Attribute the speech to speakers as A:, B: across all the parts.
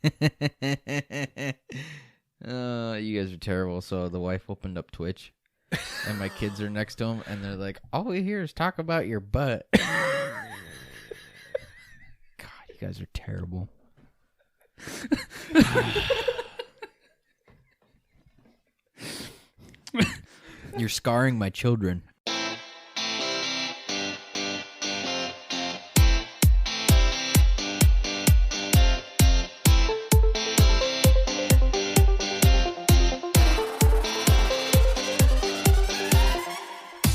A: You guys are terrible. So the wife opened up Twitch, and my kids are next to him, and they're like, all we hear is talk about your butt. God, you guys are terrible. You're scarring my children.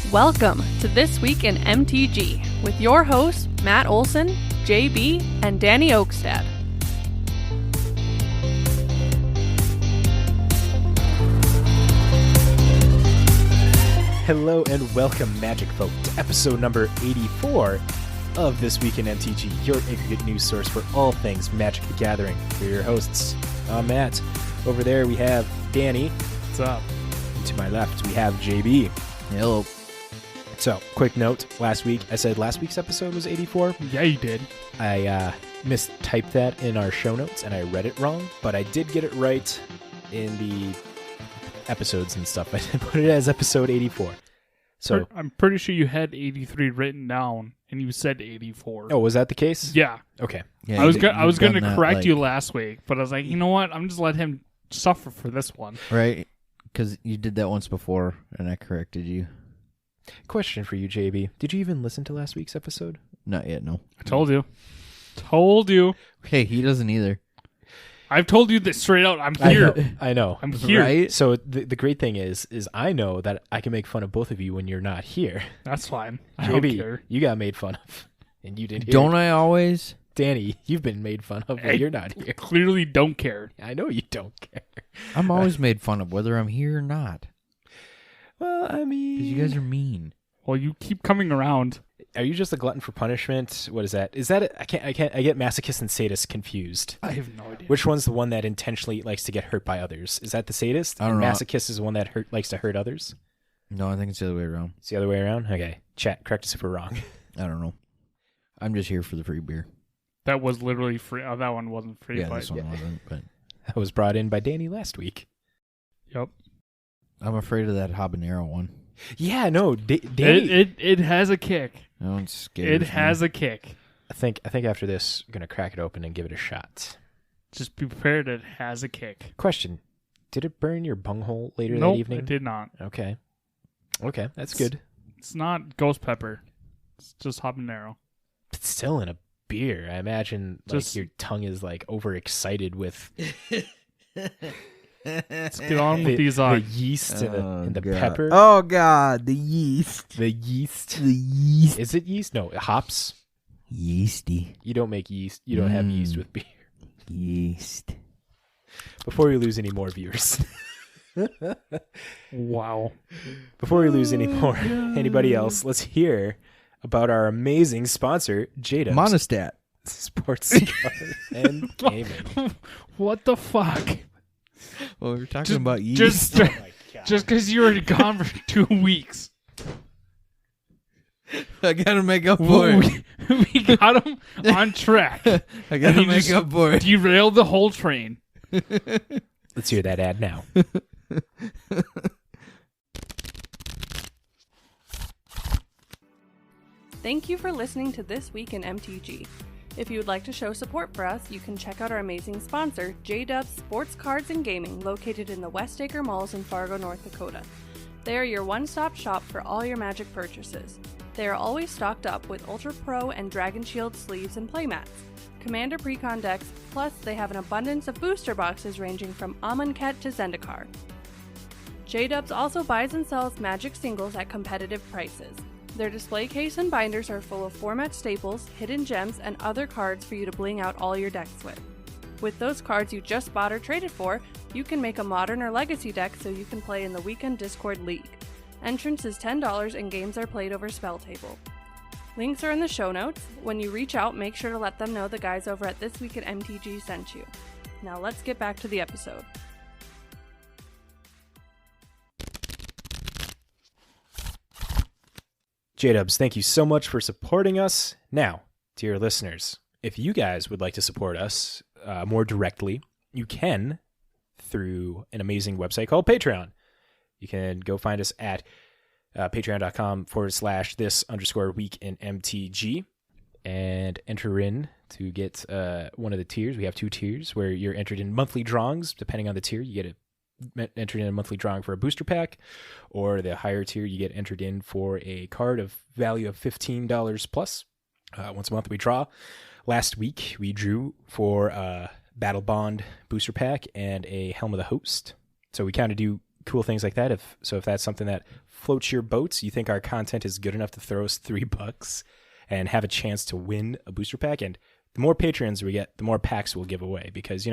B: Welcome to This Week in MTG with your hosts, Matt Olson, JB, and Danny Oakstad.
C: Hello and welcome, Magic folk, to episode number 84 of This Week in MTG, your aggregate news source for all things Magic the Gathering. We're your hosts. I'm Matt. Over there we have Danny.
D: What's up?
C: And to my left we have JB.
A: Hello.
C: So, quick note, last week, I said last week's episode was 84.
D: Yeah, you did.
C: I mistyped that in our show notes and I read it wrong, but I did get it right in the episodes and stuff. I did put it as episode 84. So
D: I'm pretty sure you had 83 written down and you said 84.
C: Oh, was that the case?
D: Yeah.
C: Okay.
A: Yeah,
D: I was going to correct
A: like,
D: you last week, but I was like, you know what? I'm just let him suffer for this one.
A: Right? Because you did that once before, and I corrected you.
C: Question for you, JB. Did you even listen to last week's episode?
A: Not yet, no.
D: I told you. Told you.
A: Hey, he doesn't either.
D: I've told you this straight out. I'm here.
C: I know.
D: I'm here.
A: Right?
C: So the great thing is I know that I can make fun of both of you when you're not here.
D: That's fine. I don't
C: JB,
D: care.
C: you got made fun of, and you didn't hear
A: Don't
C: it.
A: I always?
C: Danny, you've been made fun of when you're not here.
D: Clearly don't care.
C: I know you don't care.
A: I'm always made fun of, whether I'm here or not.
C: Well, I mean...
A: Because you guys are mean.
D: Well, you keep coming around.
C: Are you just a glutton for punishment? What is that? Is that I get masochist and sadist confused.
D: I have no idea.
C: Which one's the one that intentionally likes to get hurt by others? Is that the sadist?
A: I don't know.
C: Masochist is the one that likes to hurt others?
A: No, I think it's the other way around.
C: It's the other way around? Okay. Chat, correct us if we're wrong.
A: I don't know. I'm just here for the free beer.
D: That was literally free. Oh, that one wasn't free.
A: Yeah,
D: but
A: this one wasn't, but
C: That was brought in by Danny last week.
D: Yep.
A: I'm afraid of that habanero one.
C: Yeah, no, Danny...
D: It has a kick.
A: No, it's scary.
D: It has a kick.
C: I think after this, I'm going to crack it open and give it a shot.
D: Just be prepared. It has a kick.
C: Question. Did it burn your bunghole later
D: Nope,
C: that evening?
D: it did not.
C: Okay, that's good.
D: It's not ghost pepper. It's just habanero.
C: It's still in a beer. I imagine
D: Just-
C: your tongue is overexcited with
D: Let's get on with these
C: the yeast and the pepper.
A: Oh, God. The yeast.
C: The yeast.
A: The yeast.
C: Is it yeast? No, hops.
A: Yeasty.
C: You don't make yeast. You don't have yeast with beer.
A: Yeast.
C: Before we lose any more viewers.
D: Wow.
C: Before we lose any more, anybody else, let's hear about our amazing sponsor, Jada.
A: Monostat.
C: Sports card and gaming.
D: What the fuck?
A: Well, we were talking about yeast.
D: Just because you were gone for 2 weeks.
A: I gotta make up for it.
D: We got him on track.
A: I gotta
D: And he
A: make
D: just
A: up for it.
D: Derailed the whole train.
C: Let's hear that ad now.
B: Thank you for listening to This Week in MTG. If you would like to show support for us, you can check out our amazing sponsor, J-Dubs Sports Cards and Gaming, located in the Westacre Malls in Fargo, North Dakota. They are your one-stop shop for all your Magic purchases. They are always stocked up with Ultra Pro and Dragon Shield sleeves and playmats, Commander Precon decks, plus they have an abundance of booster boxes ranging from Amonkhet to Zendikar. J-Dubs also buys and sells Magic singles at competitive prices. Their display case and binders are full of format staples, hidden gems, and other cards for you to bling out all your decks with. With those cards you just bought or traded for, you can make a Modern or Legacy deck so you can play in the Weekend Discord League. Entrance is $10 and games are played over Spelltable. Links are in the show notes. When you reach out, make sure to let them know the guys over at This Week at MTG sent you. Now let's get back to the episode.
C: J-Dubs, thank you so much for supporting us. Now, dear listeners, if you guys would like to support us, more directly, you can through an amazing website called Patreon. You can go find us at patreon.com/this_week in MTG and enter in to get one of the tiers. We have 2 tiers where you're entered in monthly drawings. Depending on the tier, you get entered in a monthly drawing for a booster pack, or the higher tier, you get entered in for a card of value of $15 plus. Once a month we draw. Last week we drew for a Battle Bond booster pack and a Helm of the Host. So we kind of do cool things like that. If that's something that floats your boats, you think our content is good enough to throw us $3 and have a chance to win a booster pack. And the more patrons we get, the more packs we'll give away, because,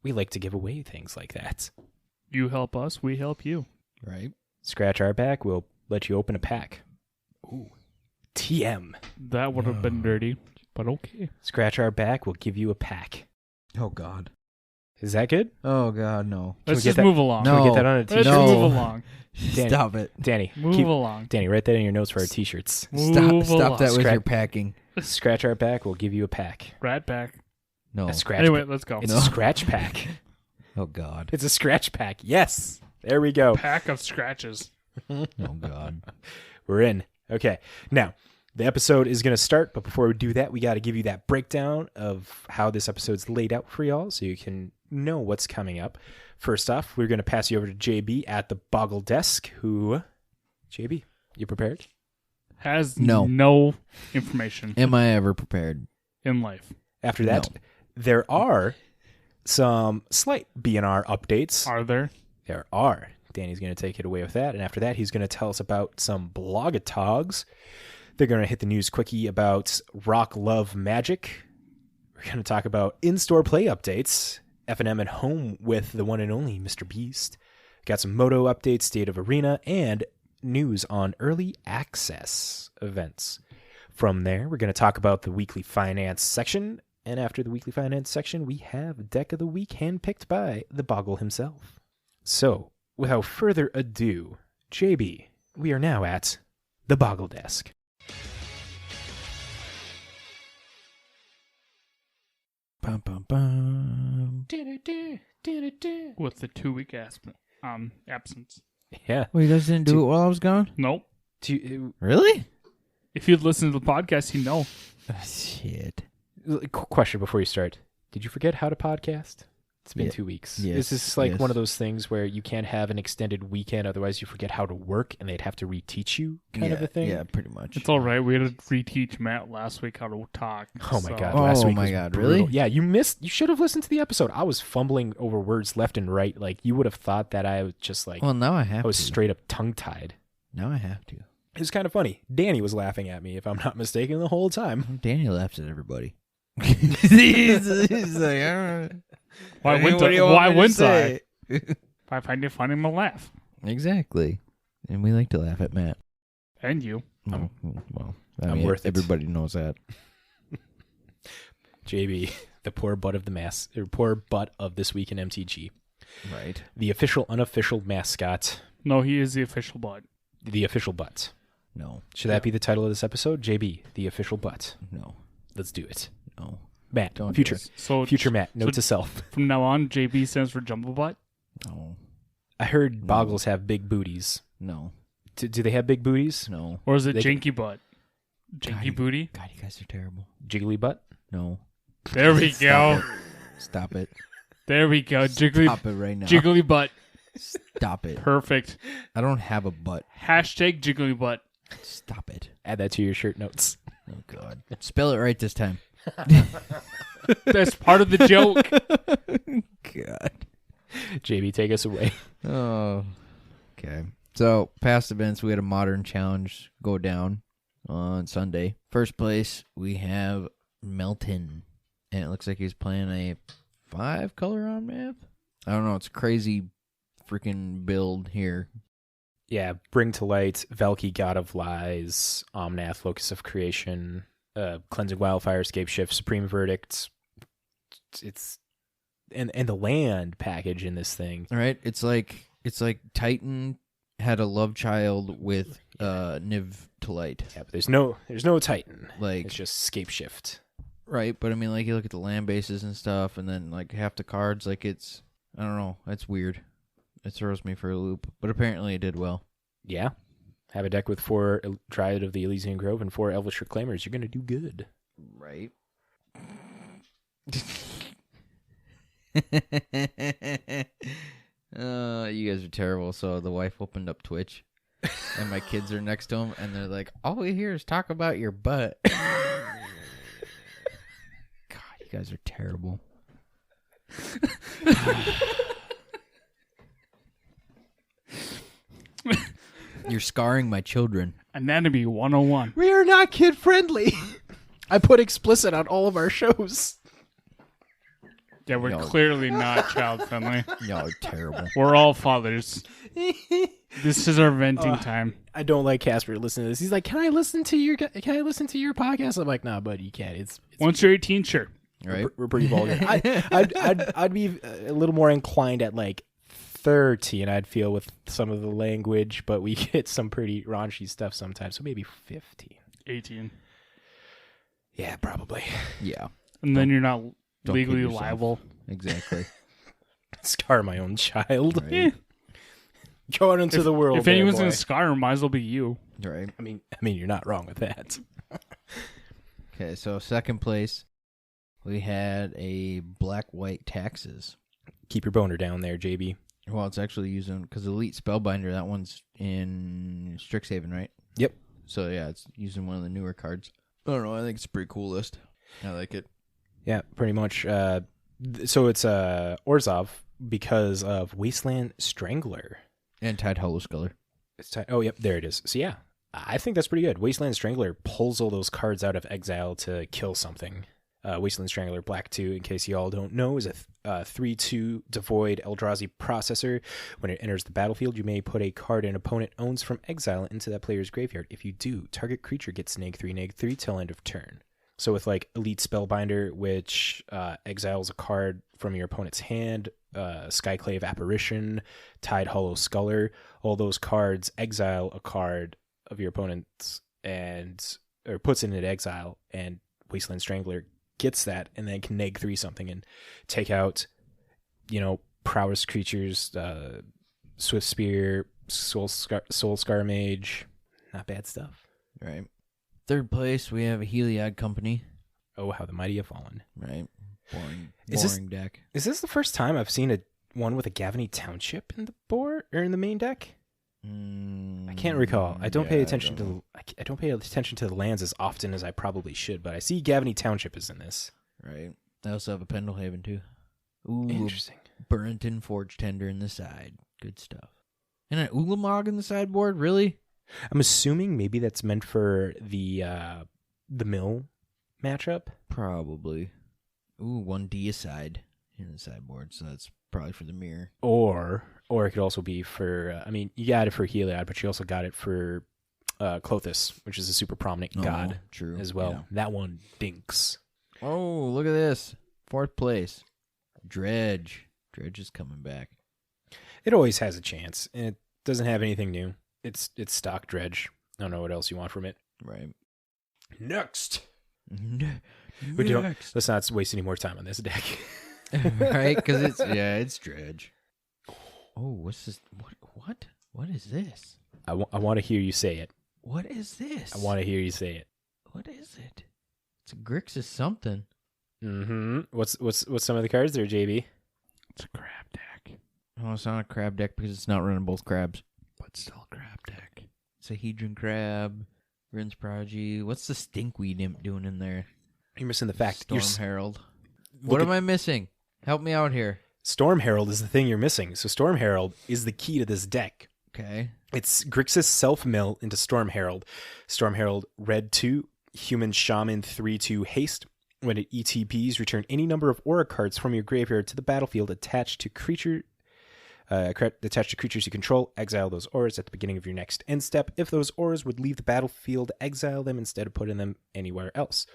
C: we like to give away things like that.
D: You help us, we help you.
A: Right.
C: Scratch our back, we'll let you open a pack. Ooh. TM.
D: That would have been dirty, but okay.
C: Scratch our back, we'll give you a pack.
A: Oh, God.
C: Is that good?
A: Oh, God, no.
D: Let's just move along.
C: Can we get that on a
D: Let's
C: t-shirt?
D: just move along.
C: Danny,
A: Stop it.
C: Danny,
D: Move along.
C: Danny, write that in your notes for our t-shirts.
D: Move
A: Stop
D: along.
A: that with your packing.
C: Scratch our back, we'll give you a pack.
D: Rat pack.
A: No.
C: A scratch
D: Anyway,
C: pack.
D: let's go.
C: It's
A: No.
C: a scratch pack.
A: Oh, God.
C: It's a scratch pack. Yes. There we go.
D: Pack of scratches.
A: Oh, God.
C: We're in. Okay. Now, the episode is going to start, but before we do that, we got to give you that breakdown of how this episode's laid out for y'all so you can know what's coming up. First off, we're going to pass you over to JB at the Boggle desk, who... JB, you prepared?
D: Has
A: No.
D: information
A: Am I ever prepared?
D: in life.
C: After that, there are some slight BNR updates.
D: Are there?
C: There are. Danny's going to take it away with that. And after that, he's going to tell us about some blogatogs. They're going to hit the news quickie about Rock Love Magic. We're going to talk about in-store play updates, F&M at home with the one and only Mr. Beast. Got some Moto updates, State of Arena, and news on early access events. From there, we're going to talk about the weekly finance section. And after the weekly finance section, we have Deck of the Week handpicked by the Boggle himself. So, without further ado, JB, we are now at the Boggle desk.
A: Bum, bum, bum.
D: With the 2-week absence.
C: Yeah.
A: Well, you guys didn't do it while I was gone?
D: Nope.
A: Really?
D: If you'd listened to the podcast, you know.
A: Shit.
C: Question before you start. Did you forget how to podcast? It's been 2 weeks.
A: Yes,
C: Is this like
A: yes.
C: one of those things where you can't have an extended weekend, otherwise you forget how to work and they'd have to reteach you kind of a thing?
A: Yeah, pretty much.
D: It's all right. We had to reteach Matt last week how to talk.
C: Oh my
D: so-
C: God.
A: Oh
C: Last week
A: my
C: was
A: God,
C: brutal.
A: really?
C: Yeah, you should have listened to the episode. I was fumbling over words left and right. Like, you would have thought that I was just like,
A: Well, now I have
C: I was
A: to.
C: straight up tongue-tied.
A: Now I have to.
C: It was kind of funny. Danny was laughing at me, if I'm not mistaken, the whole time.
A: Danny laughs at everybody. he's like,
D: Why wouldn't
A: what do you want
D: why
A: me to
D: wouldn't I?
A: say?
D: If I find it funny, I'm going to laugh.
A: Exactly. And we like to laugh at Matt.
D: And you.
A: Well, I
C: I'm
A: mean,
C: worth it.
A: everybody knows that.
C: JB, the poor butt of this week in MTG.
A: Right.
C: The official, unofficial mascot.
D: No, he is the official bud.
C: The official butt.
A: No.
C: Should that be the title of this episode? JB, the official butt.
A: No.
C: Let's do it.
A: No.
C: Matt,
A: Don't do
C: future.
A: it.
D: So
C: Future Matt, note to self.
D: from now on, JB stands for Jumbo Butt.
A: No.
C: I heard
A: No.
C: Boggles have big booties.
A: No.
C: Do they have big booties?
A: No.
D: Or is it
C: They-
D: Janky Butt? Janky
A: God,
D: Booty?
A: God, you guys are terrible.
C: Jiggly butt?
A: No.
D: There we go.
A: Stop it.
D: There we go. Jiggly,
A: Stop it right now.
D: jiggly Butt.
A: Stop it.
D: Perfect.
A: I don't have a butt.
D: Hashtag Jiggly Butt.
A: Stop it.
C: Add that to your shirt notes.
A: Oh, God. Spell it right this time.
D: That's part of the joke.
A: God.
C: JB, take us away.
A: Oh. Okay. So, past events, we had a modern challenge go down on Sunday. First place, we have Melton. And it looks like he's playing a 5-color on map. I don't know. It's a crazy freaking build here.
C: Yeah, Bring to Light, Velki, God of Lies, Omnath, Locus of Creation, Cleansing Wildfire, Escape Shift, Supreme Verdict. It's and the land package in this thing.
A: All right. It's like Titan had a love child with Niv to Light.
C: Yeah, but there's no Titan.
A: Like,
C: It's just Escape Shift.
A: Right, but I mean, like, you look at the land bases and stuff, and then, like, half the cards, like, it's, I don't know, it's weird. It throws me for a loop, but apparently it did well.
C: Yeah. Have a deck with 4 Dryad of the Elysian Grove and 4 Elvish Reclaimers. You're going to do good.
A: Right. You guys are terrible. So the wife opened up Twitch, and my kids are next to him, and they're like, all we hear is talk about your butt. God, you guys are terrible. You're scarring my children.
D: Anatomy 101.
C: We are not kid-friendly. I put explicit on all of our shows.
D: Yeah, we're clearly not child-friendly.
A: Y'all are terrible.
D: We're all fathers. This is our venting time.
C: I don't like Casper listening to this. He's like, "Can I listen to your podcast?" I'm like, "Nah, bud, you can't." It's
D: Once you're 18, sure.
A: Right?
C: we're pretty vulgar. I'd be a little more inclined at like 30, and I'd feel with some of the language, but we get some pretty raunchy stuff sometimes. So maybe 15,
D: 18.
C: Yeah, probably.
A: Yeah.
D: And then you're not
A: Don't
D: legally
A: kid yourself.
D: liable.
A: Exactly.
C: Scar my own child.
A: Right.
D: Yeah.
C: Go out into the world.
D: If anyone's
C: boy.
D: going to scar him, might as well be you.
A: Right.
C: I mean, you're not wrong with that.
A: Okay, so second place, we had a black-white taxes.
C: Keep your boner down there, JB.
A: Well, it's actually using, because Elite Spellbinder, that one's in Strixhaven, right?
C: Yep.
A: So, yeah, it's using one of the newer cards. I don't know, I think it's a pretty cool list. I like it.
C: Yeah, pretty much. So it's Orzhov because of Wasteland Strangler.
A: And Tide Hollow Sculler.
C: Oh, yep, there it is. So yeah, I think that's pretty good. Wasteland Strangler pulls all those cards out of exile to kill something. Wasteland Strangler, black 2, in case you all don't know, is a 3/2 devoid Eldrazi processor. When it enters the battlefield, you may put a card an opponent owns from exile into that player's graveyard. If you do, target creature gets -3/-3 till end of turn. So with like Elite Spellbinder, which exiles a card from your opponent's hand, Skyclave Apparition, Tide Hollow Sculler, all those cards exile a card of your opponent's or puts it in exile, and Wasteland Strangler gets that and then can -3 something and take out, prowess creatures, Swift Spear, Soul Scar Mage. Not bad stuff.
A: Right. Third place, we have a Heliod Company.
C: Oh, how the mighty have fallen.
A: Right. Boring
C: Is
A: deck.
C: Is this the first time I've seen one with a Gavany Township in the board or in the main deck? I can't recall. I don't pay attention to the lands as often as I probably should, but I see Gavany Township is in this.
A: Right. I also have a Pendlehaven, too. Ooh,
C: Interesting.
A: Burrington Forge Tender in the side. Good stuff. And an Ulamog in the sideboard? Really?
C: I'm assuming maybe that's meant for the mill matchup.
A: Probably. Ooh, 1 Deicide in the sideboard, so that's probably for the mirror.
C: Or it could also be for, you got it for Heliod, but you also got it for Clothis, which is a super prominent god
A: true.
C: as well.
A: Yeah.
C: That one dinks.
A: Oh, look at this. Fourth place. Dredge. Dredge is coming back.
C: It always has a chance, and it doesn't have anything new. It's stock Dredge. I don't know what else you want from it.
A: Right.
C: Next.
A: But
C: Let's not waste any more time on this deck.
A: Right? Because it's Dredge. Oh, what's this? What? What is this?
C: I want to hear you say it.
A: What is this?
C: I want to hear you say it.
A: What is it? It's a Grixis something.
C: Mm-hmm. What's some of the cards there, JB?
D: It's a crab deck.
A: Oh, it's not a crab deck because it's not running both crabs. But still a crab deck. It's a Hedron Crab, Rin's Prodigy. What's the Stinkweed Imp doing in there?
C: You're missing the fact.
A: Storm Herald. What am I missing? Help me out here.
C: Storm Herald is the thing you're missing. So Storm Herald is the key to this deck.
A: Okay.
C: It's Grixis self-mill into Storm Herald. Storm Herald, red 2, Human Shaman 3/2 haste. When it ETPs, return any number of aura cards from your graveyard to the battlefield attached to creatures you control. Exile those auras at the beginning of your next end step. If those auras would leave the battlefield, exile them instead of putting them anywhere else.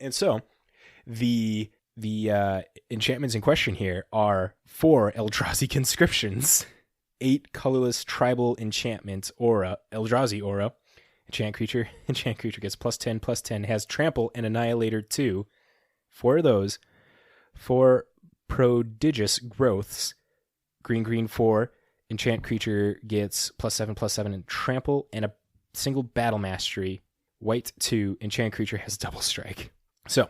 C: And so, the enchantments in question here are 4 Eldrazi conscriptions, 8 colorless tribal enchantment aura, Eldrazi aura. Enchant creature gets +10/+10, has trample and annihilator 2. 4 of those. 4 prodigious growths. Green 4. Enchant creature gets +7/+7 and trample and a single battle mastery. White 2. Enchant creature has double strike. So,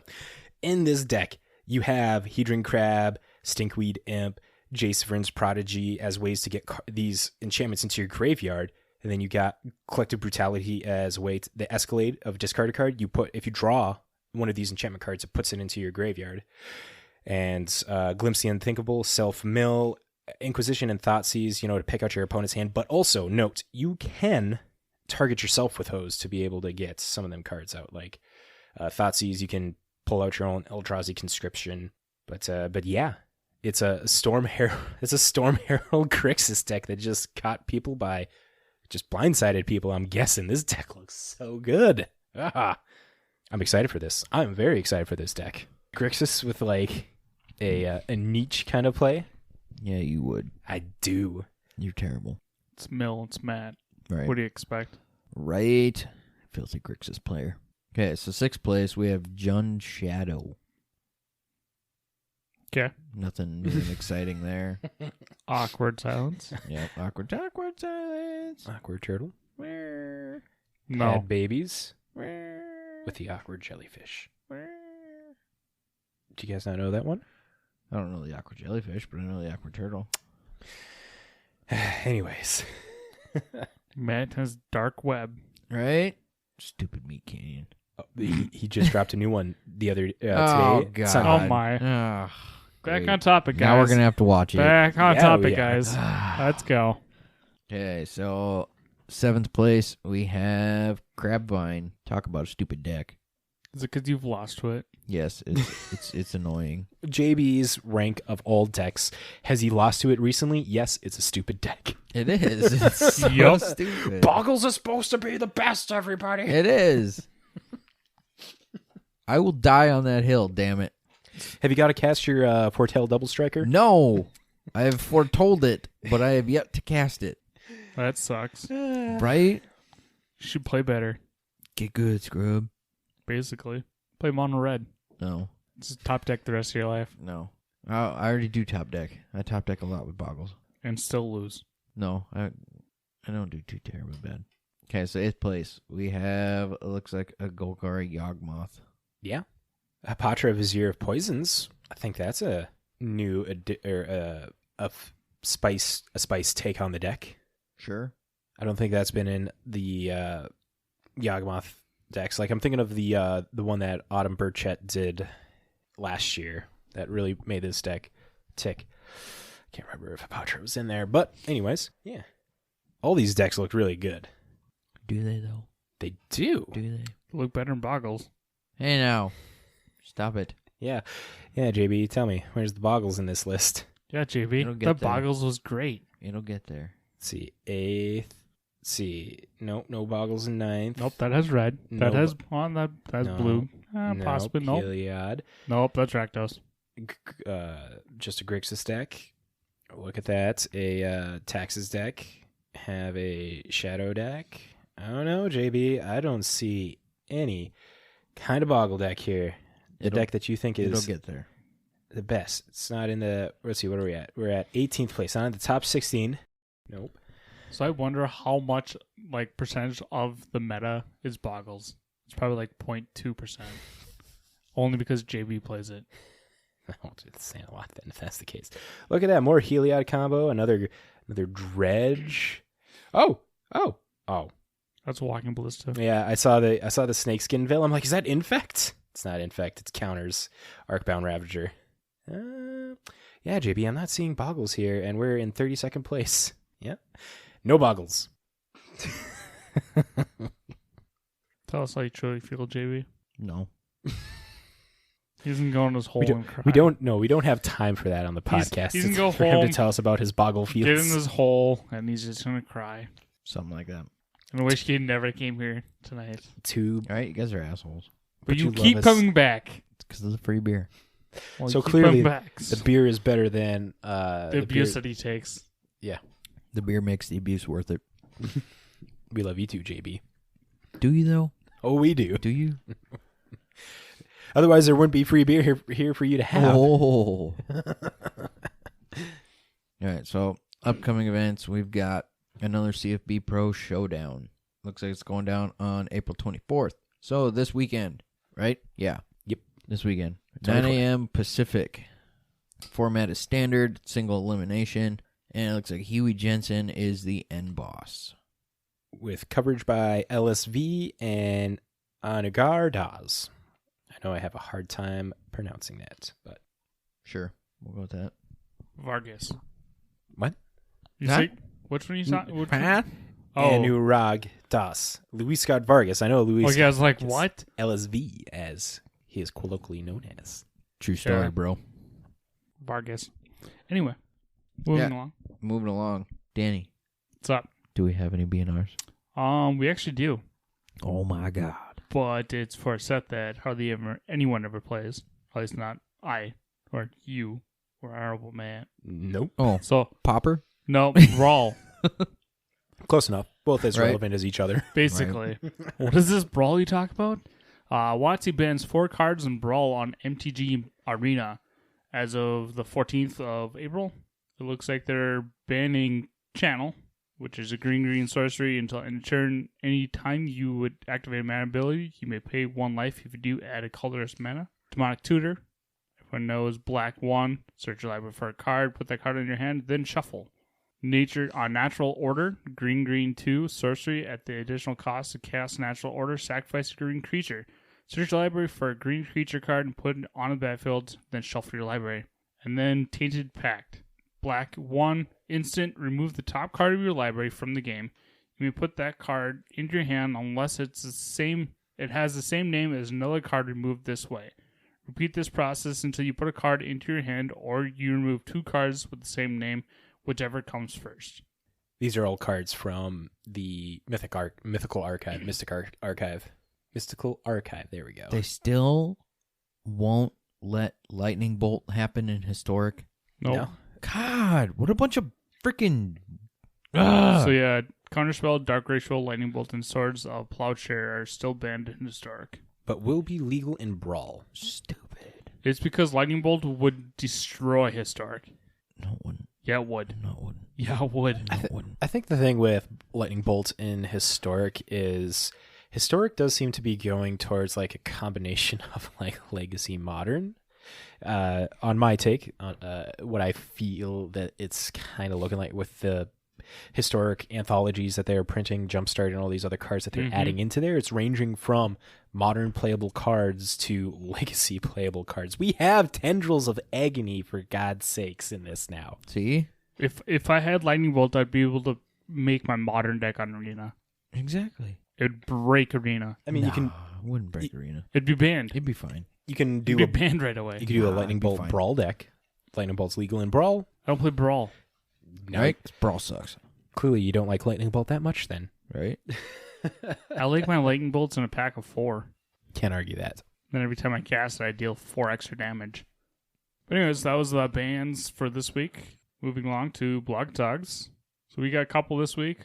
C: in this deck, you have Hedron Crab, Stinkweed Imp, Jace Prodigy as ways to get these enchantments into your graveyard. And then you got Collective Brutality as a way to the Escalade of discard a card. If you draw one of these enchantment cards, it puts it into your graveyard. And Glimpse the Unthinkable, Self-Mill, Inquisition, and Thoughtseize, to pick out your opponent's hand. But also, note, you can target yourself with Hose to be able to get some of them cards out. Like Thoughtseize, you can pull out your own Eldrazi Conscription. But yeah, it's a Storm Herald Grixis deck that just caught people by... just blindsided people, I'm guessing. This deck looks so good. I'm excited for this. I'm very excited for this deck. Grixis with like a niche kind of play.
A: Yeah, you would.
C: I do.
A: You're terrible.
D: It's Mill. It's Matt.
A: Right.
D: What do you expect?
A: Right. Filthy Grixis player. Okay, so 6th place, we have Jund Shadow.
D: Okay.
A: Nothing new and exciting there.
D: Awkward silence.
A: Yep, awkward silence.
C: Awkward turtle.
A: Where?
D: No.
C: Had babies
A: Where?
C: with the awkward jellyfish.
A: Where?
C: Do you guys not know that one?
A: I don't know the awkward jellyfish, but I know the awkward turtle.
C: Anyways.
D: Matt has Dark Web.
A: Right? Stupid Meat Canyon.
C: He just dropped a new one the other today.
A: Oh, God.
C: Sunday.
D: Oh, my.
A: Ugh,
D: Back
A: great.
D: on topic, guys.
A: Now we're going to have to watch it.
D: Back on
C: Yeah,
D: topic,
C: we are.
D: guys. Let's go.
A: Okay, so 7th place, we have Crabvine. Talk about a stupid deck.
D: Is it because you've lost to it?
A: Yes, it's annoying.
C: JB's rank of all decks. Has he lost to it recently? Yes, it's a stupid deck.
A: It is. It's so
D: Yup.
A: stupid.
C: Boggles is supposed to be the best, everybody.
A: It is. I will die on that hill, damn it.
C: Have you got to cast your Foretell Double Striker?
A: No, I have foretold it, but I have yet to cast it.
D: That sucks.
A: Right?
D: You should play better,
A: Get good, scrub.
D: basically. Play mono red.
A: No,
D: Just top deck the rest of your life
A: no. I already do top deck. I top deck a lot with Boggles.
D: and still lose.
A: No, I don't do too terribly bad. Okay, so 8th place, we have, it looks like a Golgari Yawgmoth.
C: Yeah. Apatra Vizier of Poisons. I think that's a new spice take on the deck.
A: Sure.
C: I don't think that's been in the Yawgmoth decks. Like I'm thinking of the one that Autumn Burchett did last year that really made this deck tick. Can't remember if Apatra was in there, but anyways, yeah. All these decks look really good.
A: Do they, though?
C: They do.
A: Do they?
D: Look better than Boggles.
A: Hey, now. Stop it.
C: Yeah, JB, tell me, where's the Boggles in this list?
D: Yeah,
A: It'll
D: JB.
A: get
D: That
A: there.
D: Boggles was great.
A: It'll get there.
C: Let's see, 8th. See, nope, no Boggles in 9th.
D: Nope, that has red. That
C: No,
D: has on that has
C: no,
D: blue. Possibly nope.
C: Heliod.
D: Nope, that's Rakdos.
C: Just a Grixis deck. Look at that. A Taxes deck. Have a Shadow deck. I don't know, JB. I don't see any kind of Boggle deck here. The deck that you think
A: It'll
C: is
A: get there.
C: the best. It's not in the... Let's see, what are we at? We're at 18th place. Not in the top 16. Nope.
D: So I wonder how much percentage of the meta is Boggles. It's probably 0.2%. Only because JB plays it.
C: Oh, it's saying a lot then if that's the case. Look at that. More Heliod combo. Another Dredge. Oh.
D: That's a Walking Ballista.
C: Yeah, I saw the Snakeskin Veil. I'm like, is that Infect? It's not Infect. It's Counters Arcbound Ravager. Yeah, JB, I'm not seeing Boggles here, and we're in 32nd place. Yeah. No Boggles.
D: Tell us how you truly feel, JB.
A: No.
D: He doesn't go in his hole and cry.
C: We don't have time for that on the podcast.
D: He's gonna go
C: for him
D: home,
C: to tell us about his Boggle
D: get in
C: feels.
D: his hole, and he's just going to cry.
A: Something like that.
D: And I wish he never came here tonight.
C: Too.
A: All right, you guys are assholes.
D: But you
C: you love
D: keep
C: us.
D: coming back.
A: It's because of the free beer.
D: Well,
C: So
D: you keep
C: clearly,
D: coming back.
C: the beer is better than
D: The abuse that he takes.
C: Yeah.
A: The beer makes the abuse worth it.
C: We love you too, JB.
A: Do you, though?
C: Oh, we do.
A: Do you?
C: Otherwise, there wouldn't be free beer here for you to have.
A: Oh. All right, so upcoming events, we've got another CFB Pro Showdown. Looks like it's going down on April 24th. So this weekend, right? Yeah.
C: Yep.
A: This weekend.
C: 24th.
A: 9 a.m. Pacific. Format is standard, single elimination, and it looks like Huey Jensen is the end boss.
C: With coverage by LSV and Anagar Daz. I know I have a hard time pronouncing that, but...
A: Sure, we'll go with that.
D: Vargas.
C: What?
D: You
A: Huh?
D: say which one you saw? Which one?
A: Huh?
D: Oh,
C: Anurag Das. Luis Scott Vargas. I know Luis
D: okay. I was like,
C: Vargas.
D: what?
C: LSV, as he is colloquially known as.
A: True story,
D: Sure.
A: bro.
D: Vargas. Anyway, moving
A: Yeah.
D: along.
A: Moving along. Danny,
D: What's up?
A: do we have any BNRs?
D: We actually do,
A: Oh my god.
D: but it's for a set that hardly anyone ever plays. At least not I or you or Honorable Man.
C: Nope.
A: Oh,
D: So
A: Popper?
D: no, Brawl.
C: Close enough. Both as
A: Right.
C: relevant as each other.
D: Basically. What is this Brawl you talk about? WotC bans 4 cards in Brawl on MTG Arena as of the 14th of April. It looks like they're banning Channel, which is a green sorcery until end of turn. Anytime you would activate a mana ability, you may pay 1 life. If you do, add a colorless mana. Demonic Tutor. Everyone knows black 1. Search your library for a card, put that card in your hand, then shuffle. Natural Order, green 2, sorcery at the additional cost to cast Natural Order, sacrifice a green creature. Search your library for a green creature card and put it on the battlefield, then shuffle your library. And then Tainted Pact, black 1, instant, remove the top card of your library from the game. You may put that card into your hand unless it has the same name as another card removed this way. Repeat this process until you put a card into your hand or you remove 2 cards with the same name, whichever comes first.
C: These are all cards from the Mystical Archive. There we go.
A: They still won't let Lightning Bolt happen in Historic?
D: Nope.
C: No.
A: God, what a bunch of freaking...
D: So yeah, Counterspell, Dark Ritual, Lightning Bolt, and Swords of Plowshare are still banned in Historic.
C: But will be legal in Brawl.
A: Stupid.
D: It's because Lightning Bolt would destroy Historic.
A: No one.
D: Yeah, it would.
A: No one.
D: Yeah, it would.
A: No one.
C: I think the thing with Lightning Bolt in Historic is Historic does seem to be going towards like a combination of like Legacy Modern. On my take, what I feel that it's kind of looking like with the Historic anthologies that they're printing, Jumpstart, and all these other cards that they're adding into there, it's ranging from modern playable cards to legacy playable cards. We have Tendrils of Agony, for God's sakes, in this now.
A: See?
D: If I had Lightning Bolt, I'd be able to make my modern deck on Arena.
A: Exactly.
D: It'd break Arena.
C: I mean,
A: It wouldn't break Arena.
D: It'd be banned.
A: It'd be fine.
C: you can do
D: It'd be banned right away.
C: you can do a
A: Nah,
C: Lightning
A: it'd be
C: Bolt
A: fine.
C: Brawl deck. Lightning Bolt's legal in Brawl.
D: I don't play Brawl.
A: Right? Brawl sucks.
C: Clearly, you don't like Lightning Bolt that much. Then
A: Right?
D: I like my Lightning Bolts in a pack of 4.
C: can't argue that.
D: Then every time I cast it, I deal 4 extra damage. But anyways, that was the bans for this week. Moving along to Blog Talks. So we got a couple this week.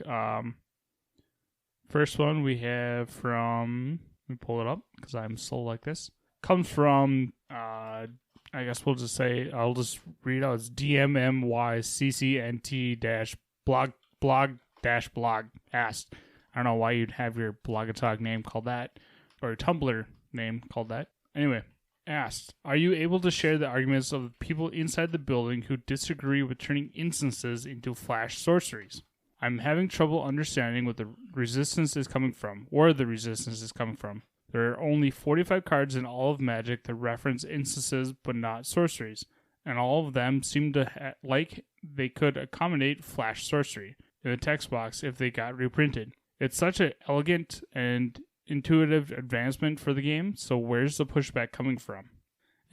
D: First one we have from... Let me pull it up because I'm slow like this. Comes from... I guess we'll just say... I'll just read out. It's DMMYCCNT-blog asked. I don't know why you'd have your Blogatog name called that. Or your Tumblr name called that. Anyway, asked, are you able to share the arguments of the people inside the building who disagree with turning instances into flash sorceries? I'm having trouble understanding what the resistance is coming from, where the resistance is coming from. There are only 45 cards in all of Magic that reference instances but not sorceries, and all of them seem to like they could accommodate flash sorcery in the text box if they got reprinted. It's such an elegant and intuitive advancement for the game, so where's the pushback coming from?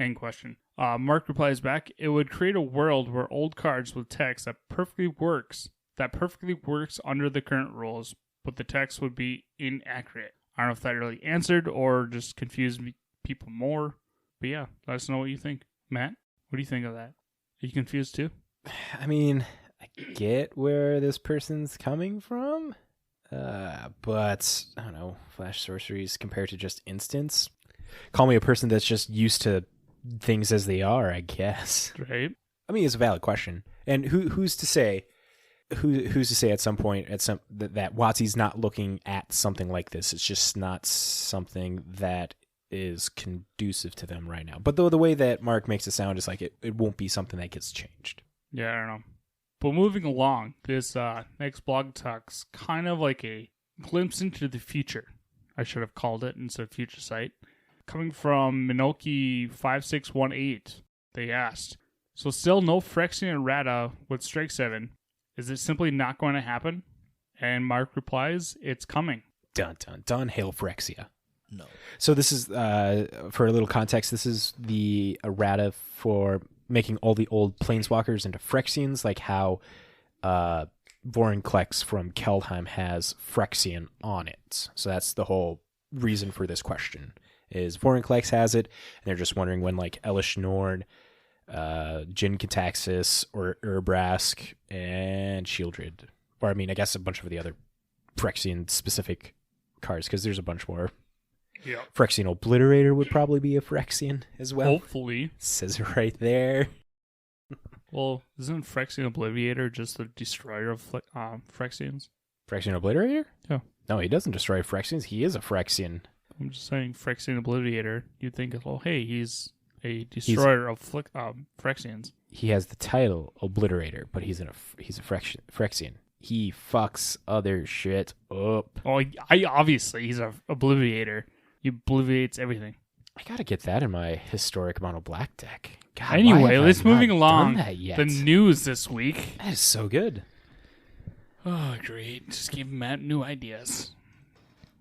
D: End question. Mark replies back, it would create a world where old cards with text that perfectly works under the current rules, but the text would be inaccurate. I don't know if that really answered or just confused people more, but yeah, let us know what you think. Matt, what do you think of that? Are you confused too?
C: I mean, I get where this person's coming from, but I don't know, flash sorceries compared to just instants. Call me a person that's just used to things as they are, I guess.
D: Right.
C: I mean, it's a valid question. And who's to say at some point that WotC's not looking at something like this? It's just not something that is conducive to them right now. But the way that Mark makes it sound is like it won't be something that gets changed.
D: Yeah, I don't know. But moving along, this next blog talk's kind of like a glimpse into the future. I should have called it instead of future sight. Coming from Minoki5618, they asked, so still no Phyrexian errata with Strike 7. Is it simply not going to happen? And Mark replies, it's coming.
C: Dun, dun, dun. Hail Phyrexia.
A: No.
C: So this is, for a little context, this is the errata for making all the old Planeswalkers into Phyrexians, like how Vorinclex from Keldheim has Phyrexian on it. So that's the whole reason for this question, is Vorinclex has it, and they're just wondering when, like, Elish Norn, Jin Kataxis, or Urbrask, and Shieldred. Or, I mean, I guess a bunch of the other Phyrexian-specific cards, because there's a bunch more.
D: Yeah.
C: Phyrexian Obliterator would probably be a Phyrexian as well.
D: Hopefully.
C: Says it right there.
D: Well, isn't Phyrexian Obliviator just the destroyer of Phyrexians?
C: Phyrexian Obliterator?
D: Yeah.
C: No, he doesn't destroy Phyrexians. He is a Phyrexian.
D: I'm just saying Phyrexian Obliviator. You'd think, oh, hey, he's a destroyer of Phyrexians.
C: He has the title Obliterator, but he's a Phyrexian. He fucks other shit up.
D: Oh, obviously he's a Obliviator. He obliviates everything.
C: I gotta get that in my historic mono black deck. God,
D: anyway, let's moving
C: done
D: along.
C: that yet?
D: The news this week.
C: That is so good.
D: Oh, great. Just give Matt new ideas.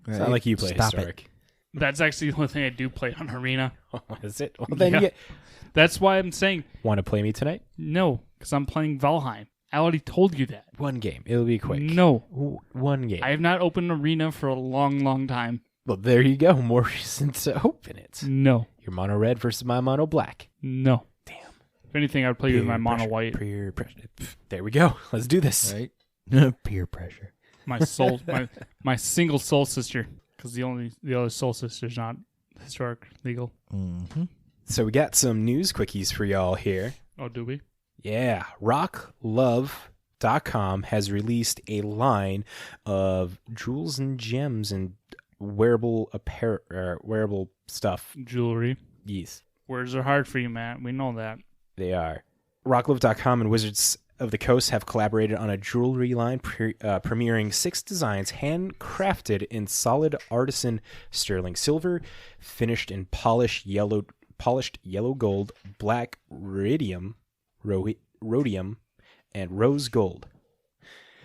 C: It's not like you play
A: Stop
C: historic.
D: That's actually the only thing I do play on Arena.
C: Oh, is it? Well, then
D: Yeah. That's why I'm saying
C: want to play me tonight?
D: no, because I'm playing Valheim. I already told you that.
C: One game. It'll be quick.
D: No.
C: One game.
D: I have not opened Arena for a long, long time.
C: Well, there you go. More reason to open it.
D: No.
C: Your mono red versus my mono black.
D: No.
C: Damn.
D: If anything, I would play you with my mono
C: pressure,
D: white.
C: Peer pressure. There we go. Let's do this.
A: Right? Peer pressure.
D: My soul, my single soul sister, because the other soul sister's not historic legal.
A: Mm-hmm.
C: So we got some news quickies for y'all here.
D: Oh, do we?
C: Yeah. RockLove.com has released a line of jewels and gems and wearable stuff.
D: Jewelry.
C: Yes.
D: Words are hard for you, Matt. We know that.
C: They are. RockLove.com and Wizards of the Coast have collaborated on a jewelry line premiering 6 designs handcrafted in solid artisan sterling silver, finished in polished yellow gold, black rhodium, and rose gold.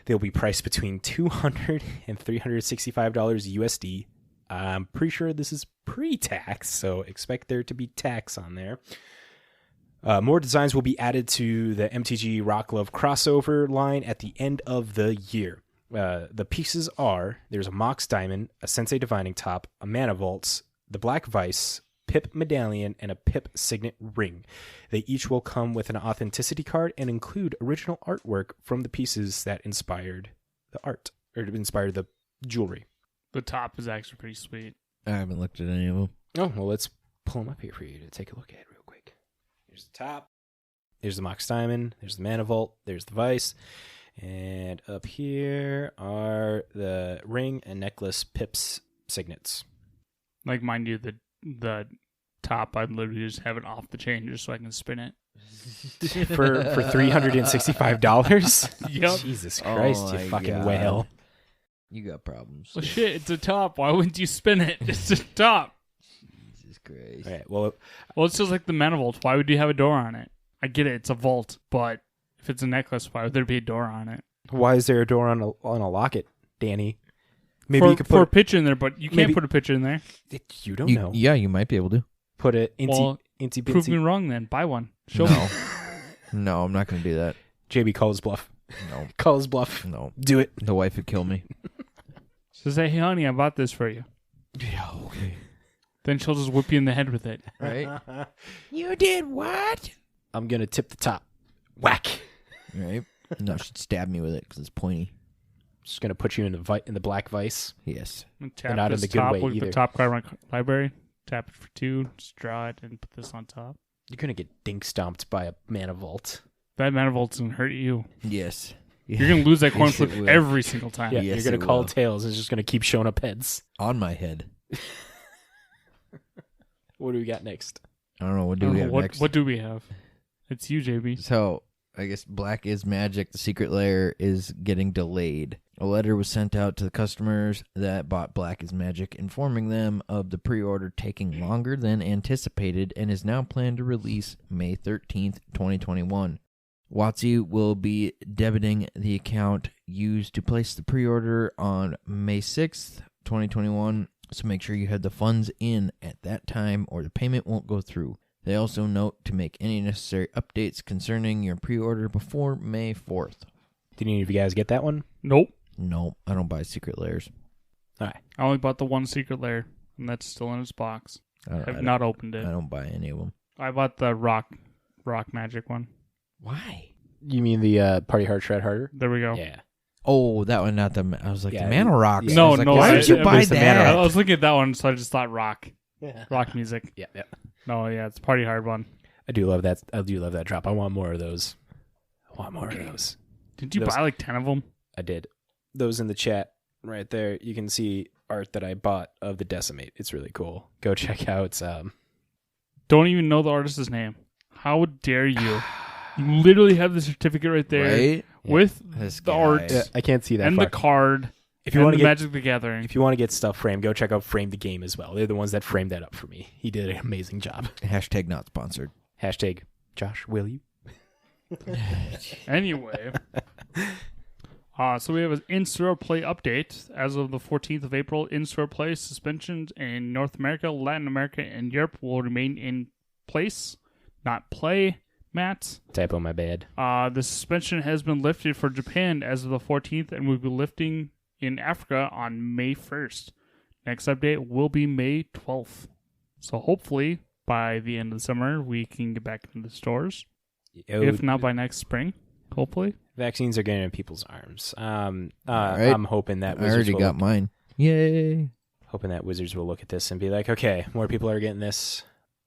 C: They'll be priced between $200 and $365 USD. I'm pretty sure this is pre-tax, so expect there to be tax on there. More designs will be added to the MTG Rock Love crossover line at the end of the year. The pieces are, there's a Mox Diamond, a Sensei Divining Top, a Mana Vaults, the Black Vice, Pip Medallion, and a Pip Signet Ring. They each will come with an authenticity card and include original artwork from the pieces that inspired the art, or inspired the jewelry.
D: The top is actually pretty sweet.
A: I haven't looked at any of them.
C: Oh, well, let's pull them up here for you to take a look at real quick. Here's the top. There's the Mox Diamond. There's the Mana Vault. There's the Vice. And up here are the ring and necklace Pips signets.
D: Like, mind you, the top, I'd literally just have it off the chain just so I can spin it.
C: for $365?
D: Yep.
C: Jesus Christ,
A: Oh
C: you
A: my
C: fucking
A: God.
C: whale.
A: You got problems.
D: Well, shit, it's a top. Why wouldn't you spin it? It's a top.
A: Jesus Christ.
C: All right, well,
D: Well, it's just like the Mana Vault. Why would you have a door on it? I get it, it's a vault, but if it's a necklace, why would there be a door on it?
C: why is there a door on a locket, Danny? Maybe
D: for,
C: you could
D: for a
C: put
D: picture in there, but you can't
C: maybe-
D: put a picture in there.
C: you don't know.
A: Yeah, you might be able to.
C: Put a
D: Well,
C: inty
D: Prove me
C: binty.
D: wrong then. Buy one. Show me.
A: No. No, I'm not going to do that.
C: JB, call his bluff.
A: No.
C: Call his bluff.
A: No.
C: Do it.
A: The wife would kill me.
D: So say, hey, honey, I bought this for you.
A: Yeah, okay.
D: Then she'll just whip you in the head with it.
A: Right?
C: You did what? I'm gonna tip the top. Whack.
A: Right? No, she'd stab me with it because it's pointy.
C: Just gonna put you in the black vice.
A: Yes.
D: Tap
C: not in
D: this
C: the good
D: top,
C: way
D: look at
C: either.
D: the top card of my library. tap it for 2, just draw it, and put this on top.
C: You're going to get dink stomped by a mana vault.
D: That mana vault's going to hurt you.
A: Yes.
D: You're going to lose that coin
A: Yes,
D: flip
A: it will.
D: every single time.
C: Yeah,
A: Yes,
C: you're going
A: it
C: to call
A: will.
C: tails. It's just going to keep showing up heads.
A: On my head.
C: What do we got next?
A: I don't know. What do we have next?
D: What do we have? It's you, JB.
A: So, I guess Black is Magic. The secret layer is getting delayed. A letter was sent out to the customers that bought Black is Magic, informing them of the pre-order taking longer than anticipated and is now planned to release May 13th, 2021. WotC will be debiting the account used to place the pre-order on May 6th, 2021, so make sure you have the funds in at that time or the payment won't go through. They also note to make any necessary updates concerning your pre-order before May 4th.
C: Did any of you guys get that one?
D: Nope.
A: No, I don't buy secret layers.
C: All right.
D: I only bought the one secret layer, and that's still in its box.
A: I
D: I've not opened it.
A: I don't buy any of them.
D: I bought the rock magic one.
A: Why?
C: You mean the Party Hard Shred Harder?
D: There we go.
C: Yeah.
A: Oh, that one, not the... I was like,
C: Yeah,
A: the Mana Rocks.
C: yeah.
A: I
D: No,
A: was like,
D: no.
A: why did you buy
C: it's the Mana
A: that?
D: I was looking at that one, so I just thought rock music.
C: Yeah, yeah.
D: No, yeah, it's a Party Hard one.
C: I do love that. I do love that drop. I want more of those.
D: Did you
C: Those-
D: buy like 10 of them?
C: I did. Those in the chat right there. You can see art that I bought of the Decimate. It's really cool. Go check out.
D: Don't even know the artist's name. How dare you? You literally have the certificate right there
A: Right?
D: with
A: This
D: the
A: guy.
D: art
C: I can't see that
D: and
C: far.
D: the card
C: If you
D: and
C: want
D: the
C: to get
D: Magic the Gathering.
C: if you want to get stuff framed, go check out Frame the Game as well. They're the ones that framed that up for me. He did an amazing job.
A: Hashtag not sponsored.
C: Hashtag Josh, will you?
D: Anyway, so we have an in-store play update. As of the 14th of April, in-store play suspensions in North America, Latin America, and Europe will remain in place, not play. Matt,
C: Typo, my bad.
D: the suspension has been lifted for Japan as of the 14th and will be lifting in Africa on May 1st. Next update will be May 12th. So hopefully by the end of the summer we can get back into the stores. If not by next spring, hopefully.
C: Vaccines are getting in people's arms.
A: Right.
C: I'm hoping that
A: I
C: Wizards
A: already
C: will,
A: got mine. Yay.
C: hoping that Wizards will look at this and be like, okay, more people are getting this,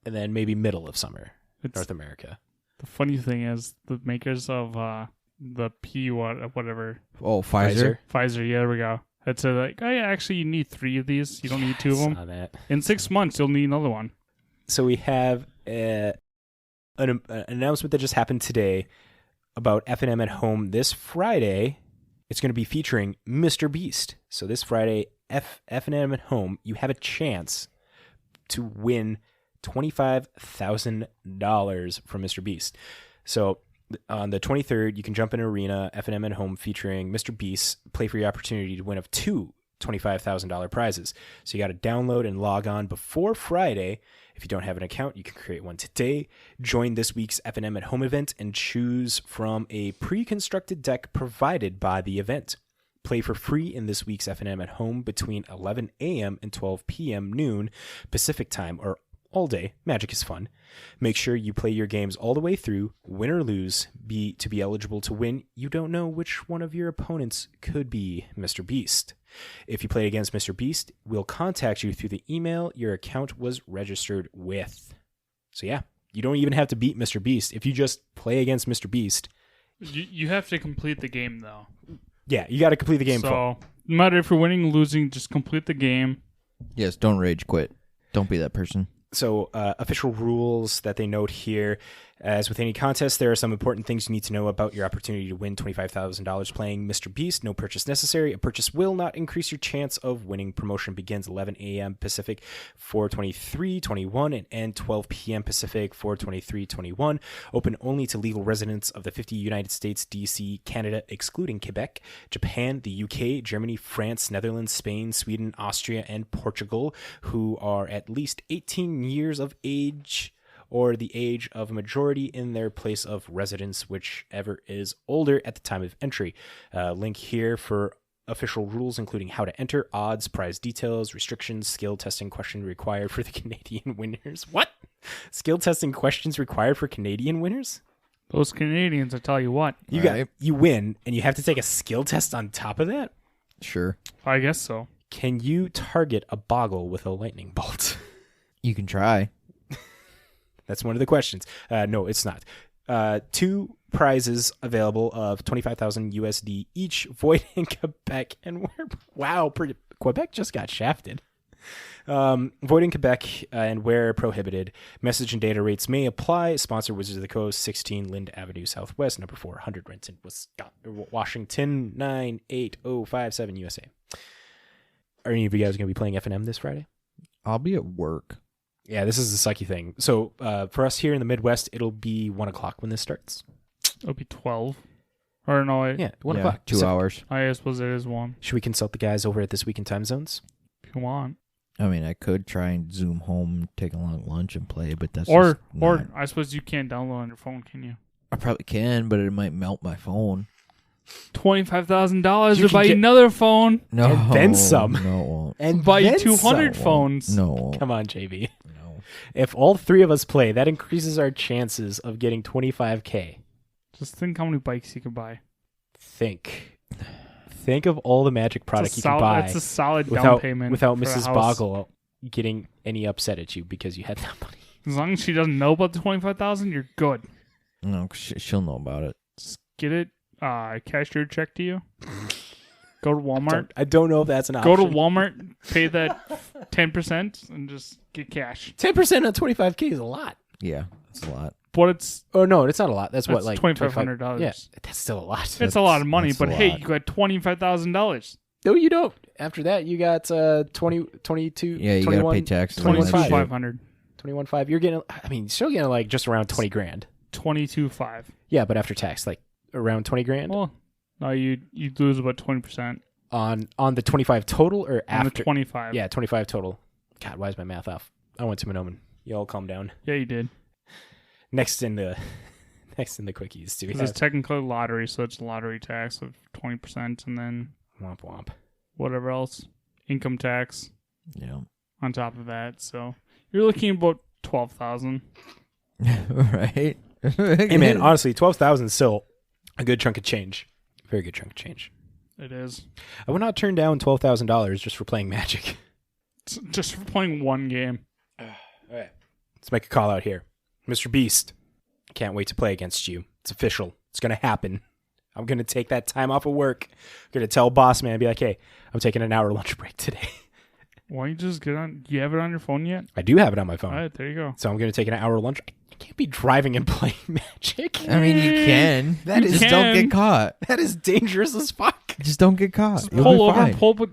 C: and then maybe middle of summer,
D: It's,
C: North America.
D: the funny thing is the makers of the whatever
A: Oh, Pfizer?
D: Pfizer, yeah, there we go. It said like, oh yeah, actually you need 3 of these. You don't need 2 of them.
C: Saw that.
D: In 6 months you'll need another one.
C: So we have an announcement that just happened today about F&M at Home this Friday. It's going to be featuring Mr. Beast. So this Friday, F&M at Home, you have a chance to win $25,000 from Mr. Beast. So on the 23rd, you can jump in Arena, F&M at Home, featuring Mr. Beast. Play for your opportunity to win up to $25,000 prizes. So you got to download and log on before Friday. If you don't have an account, you can create one today. Join this week's F&M at Home event and choose from a pre-constructed deck provided by the event. Play for free in this week's F&M at Home between 11 a.m. and 12 p.m. noon Pacific time, or all day. Magic is fun. Make sure you play your games all the way through, win or lose. To be eligible to win, you don't know which one of your opponents could be Mr. Beast. If you play against Mr. Beast, we'll contact you through the email your account was registered with. So yeah, you don't even have to beat Mr. Beast. If you just play against Mr. Beast,
D: You have to complete the game though.
C: yeah, you got to complete the game.
D: So no matter if you're winning or losing, just complete the game.
A: Yes, don't rage quit. Don't be that person.
C: So official rules that they note here. As with any contest, there are some important things you need to know about your opportunity to win $25,000 playing Mr. Beast. No purchase necessary. A purchase will not increase your chance of winning. Promotion begins 11 a.m. Pacific, 4/23/21, and end 12 p.m. Pacific, 4/23/21. Open only to legal residents of the 50 United States, D.C., Canada, excluding Quebec, Japan, the UK, Germany, France, Netherlands, Spain, Sweden, Austria, and Portugal, who are at least 18 years of age or the age of a majority in their place of residence, whichever is older at the time of entry. Link here for official rules, including how to enter, odds, prize details, restrictions, skill testing question required for the Canadian winners. What? Skill testing questions required for Canadian winners?
D: Those Canadians, I tell you what.
C: You win, and you have to take a skill test on top of that?
A: Sure.
D: I guess so.
C: Can you target a Boggle with a lightning bolt?
A: You can try.
C: That's one of the questions. No, it's not. 2 prizes available of 25,000 USD each. Void in Quebec and where? Wow, Quebec just got shafted. Void in Quebec and where prohibited. Message and data rates may apply. Sponsor Wizards of the Coast, 16 Lind Avenue Southwest, number 400 Renton, Washington 98057 USA. Are any of you guys going to be playing F&M this Friday?
A: I'll be at work.
C: Yeah, this is the sucky thing. So for us here in the Midwest, it'll be 1 o'clock when this starts.
D: It'll be 12. Or no,
C: 1 o'clock.
A: 2 hours.
D: I suppose it is 1.
C: Should we consult the guys over at This Week in Time Zones?
D: If you want.
A: I mean, I could try and zoom home, take a long lunch and play, but that's
D: Or
A: not-
D: I suppose you can't download on your phone, can you?
A: I probably can, but it might melt my phone.
D: $25,000
C: You
D: to buy
C: can get-
D: another phone.
A: No,
C: And then some.
A: No, it won't.
C: And
D: Buy you
C: then
D: 200
C: some.
D: phones.
A: No, it won't.
C: Come on, JB.
A: No.
C: If all 3 of us play, that increases our chances of getting 25K.
D: Just think how many bikes you could buy.
C: Think of all the Magic product you can buy.
D: That's a solid down
C: without
D: payment.
C: without
D: for a
C: Mrs.
D: house.
C: Boggle getting any upset at you because you had that money.
D: As long as she doesn't know about the 25,000, you're good.
A: No, she'll know about it.
D: Just get it. Cashier check to you. Go to Walmart.
C: I don't know if that's an option.
D: Go to Walmart. Pay that 10% and just get cash.
C: 10% on 25K is a lot.
A: Yeah, it's a lot.
D: But it's
C: Oh no, it's not a lot. That's what like
D: $2,500.
C: Yeah, that's still a lot.
D: It's a lot of money.
A: that's
D: But
A: a
D: hey,
A: lot.
D: you got $25,000.
C: No, you don't. After that, you got 22.
A: Yeah, you
C: 21,
A: gotta pay taxes.
C: 21.5.
D: 22,500.
C: 21.5. You're getting. I mean, you're still getting like just around 20 grand.
D: 22,500.
C: Yeah, but after tax, like around 20 grand
D: Well, no, you lose about 20%
C: on the 25 total or
D: on the
C: after.
D: 25.
C: Yeah, 25 total. God, why is my math off? I went to Monoman. Y'all calm down.
D: Yeah, you did.
C: Next in the quickies, do we
D: Because
C: have
D: it's technically lottery, so it's lottery tax of 20%, and then
C: womp womp.
D: whatever else, income tax
A: Yeah.
D: on top of that. So you're looking at about 12,000.
A: Right?
C: Hey man, honestly, 12,000 is still a good chunk of change. Very good chunk of change.
D: It is
C: I would not turn down $12,000 just for playing Magic.
D: It's just for playing one game.
C: All right, let's make a call out here, Mr. Beast. Can't wait to play against you. It's official. It's gonna happen. I'm gonna take that time off of work. I'm gonna tell Boss Man, be like, hey, I'm taking an hour lunch break today.
D: Why don't you just get on? Do you have it on your phone yet?
C: I do have it on my phone,
D: All right, there you go.
C: so I'm gonna take an hour lunch. I can't be driving and playing Magic.
A: I mean, you can.
C: That
A: Just
C: is-
A: don't get caught.
C: That is dangerous as fuck.
A: Just don't get caught.
D: Just
A: You'll
D: pull
A: be
D: over,
A: fine.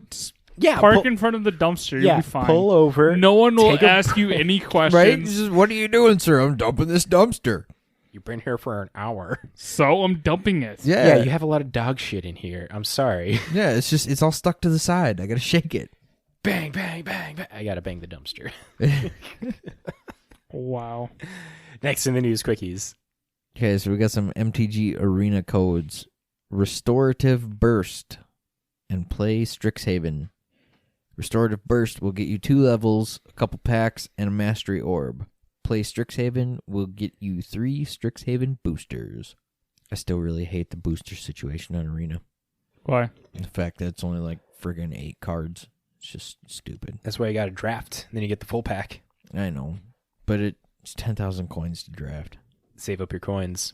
C: Yeah,
D: park in front of the dumpster. You'll
C: yeah,
D: be fine.
C: pull over.
D: No one will
C: take a-
D: ask you any questions.
A: Right? Just, what are you doing, sir? I'm dumping this dumpster.
C: You've been here for an hour.
D: So I'm dumping it.
A: Yeah.
C: Yeah, you have a lot of dog shit in here. I'm sorry.
A: Yeah, it's all stuck to the side. I gotta shake it.
C: Bang, bang, bang, bang. I gotta bang the dumpster.
D: Wow.
C: Next in the news quickies.
A: Okay, so we got some MTG arena codes. Restorative Burst and play Strixhaven. Restorative Burst will get you 2 levels, a couple packs, and a mastery orb. Play Strixhaven will get you 3 Strixhaven boosters. I still really hate the booster situation on Arena.
D: Why?
A: The fact that it's only like friggin' 8 cards. It's just stupid.
C: That's why you gotta draft. Then you get the full pack.
A: I know. But it's 10,000 coins to draft.
C: Save up your coins.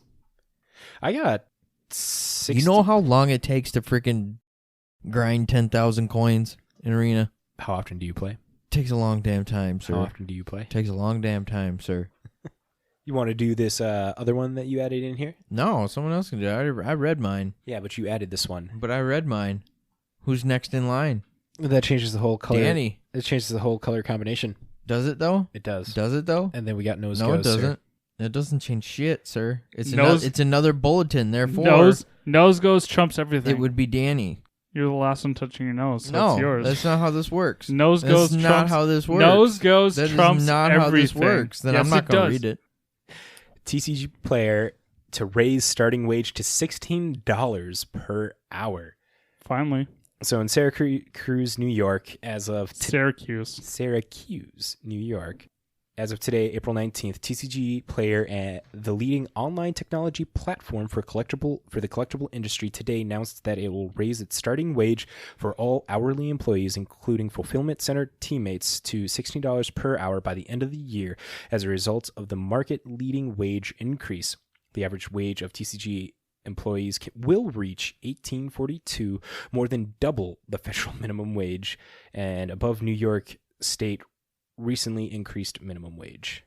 C: I got 60.
A: You know how long it takes to freaking grind 10,000 coins in Arena?
C: How often do you play?
A: Takes a long damn time, sir.
C: How often do you play?
A: Takes a long damn time, sir.
C: You want to do this other one that you added in here?
A: No, someone else can do it. I read mine.
C: Yeah, but you added this one.
A: But I read mine. Who's next in line?
C: That changes the whole color.
A: Danny.
C: It changes the whole color combination.
A: Does it, though?
C: It does.
A: Does it, though?
C: And then we got nose
A: No,
C: goes,
A: it doesn't.
C: sir.
A: It doesn't change shit, sir. It's
D: Nose-
A: another bulletin, therefore
D: Nose goes trumps everything.
A: it would be Danny.
D: You're the last one touching your nose, so
A: No,
D: it's yours.
A: that's not how this works.
D: Nose
A: That's
D: goes
A: not
D: trumps.
A: how this works.
D: Nose goes
A: That is
D: trumps
A: not
D: everything.
A: how this works. Then
D: Yes,
A: I'm not
D: it
A: going to
D: does.
A: read it.
C: TCG player to raise starting wage to $16 per hour.
D: Finally,
C: So in Syracuse, New York, as of
D: Syracuse.
C: Syracuse, New York, As of today, April 19th, TCG Player, the leading online technology platform for the collectible industry, today announced that it will raise its starting wage for all hourly employees, including fulfillment center teammates, to $16 per hour by the end of the year as a result of the market-leading wage increase. The average wage of TCG employees will reach $18.42, more than double the federal minimum wage, and above New York State recently increased minimum wage.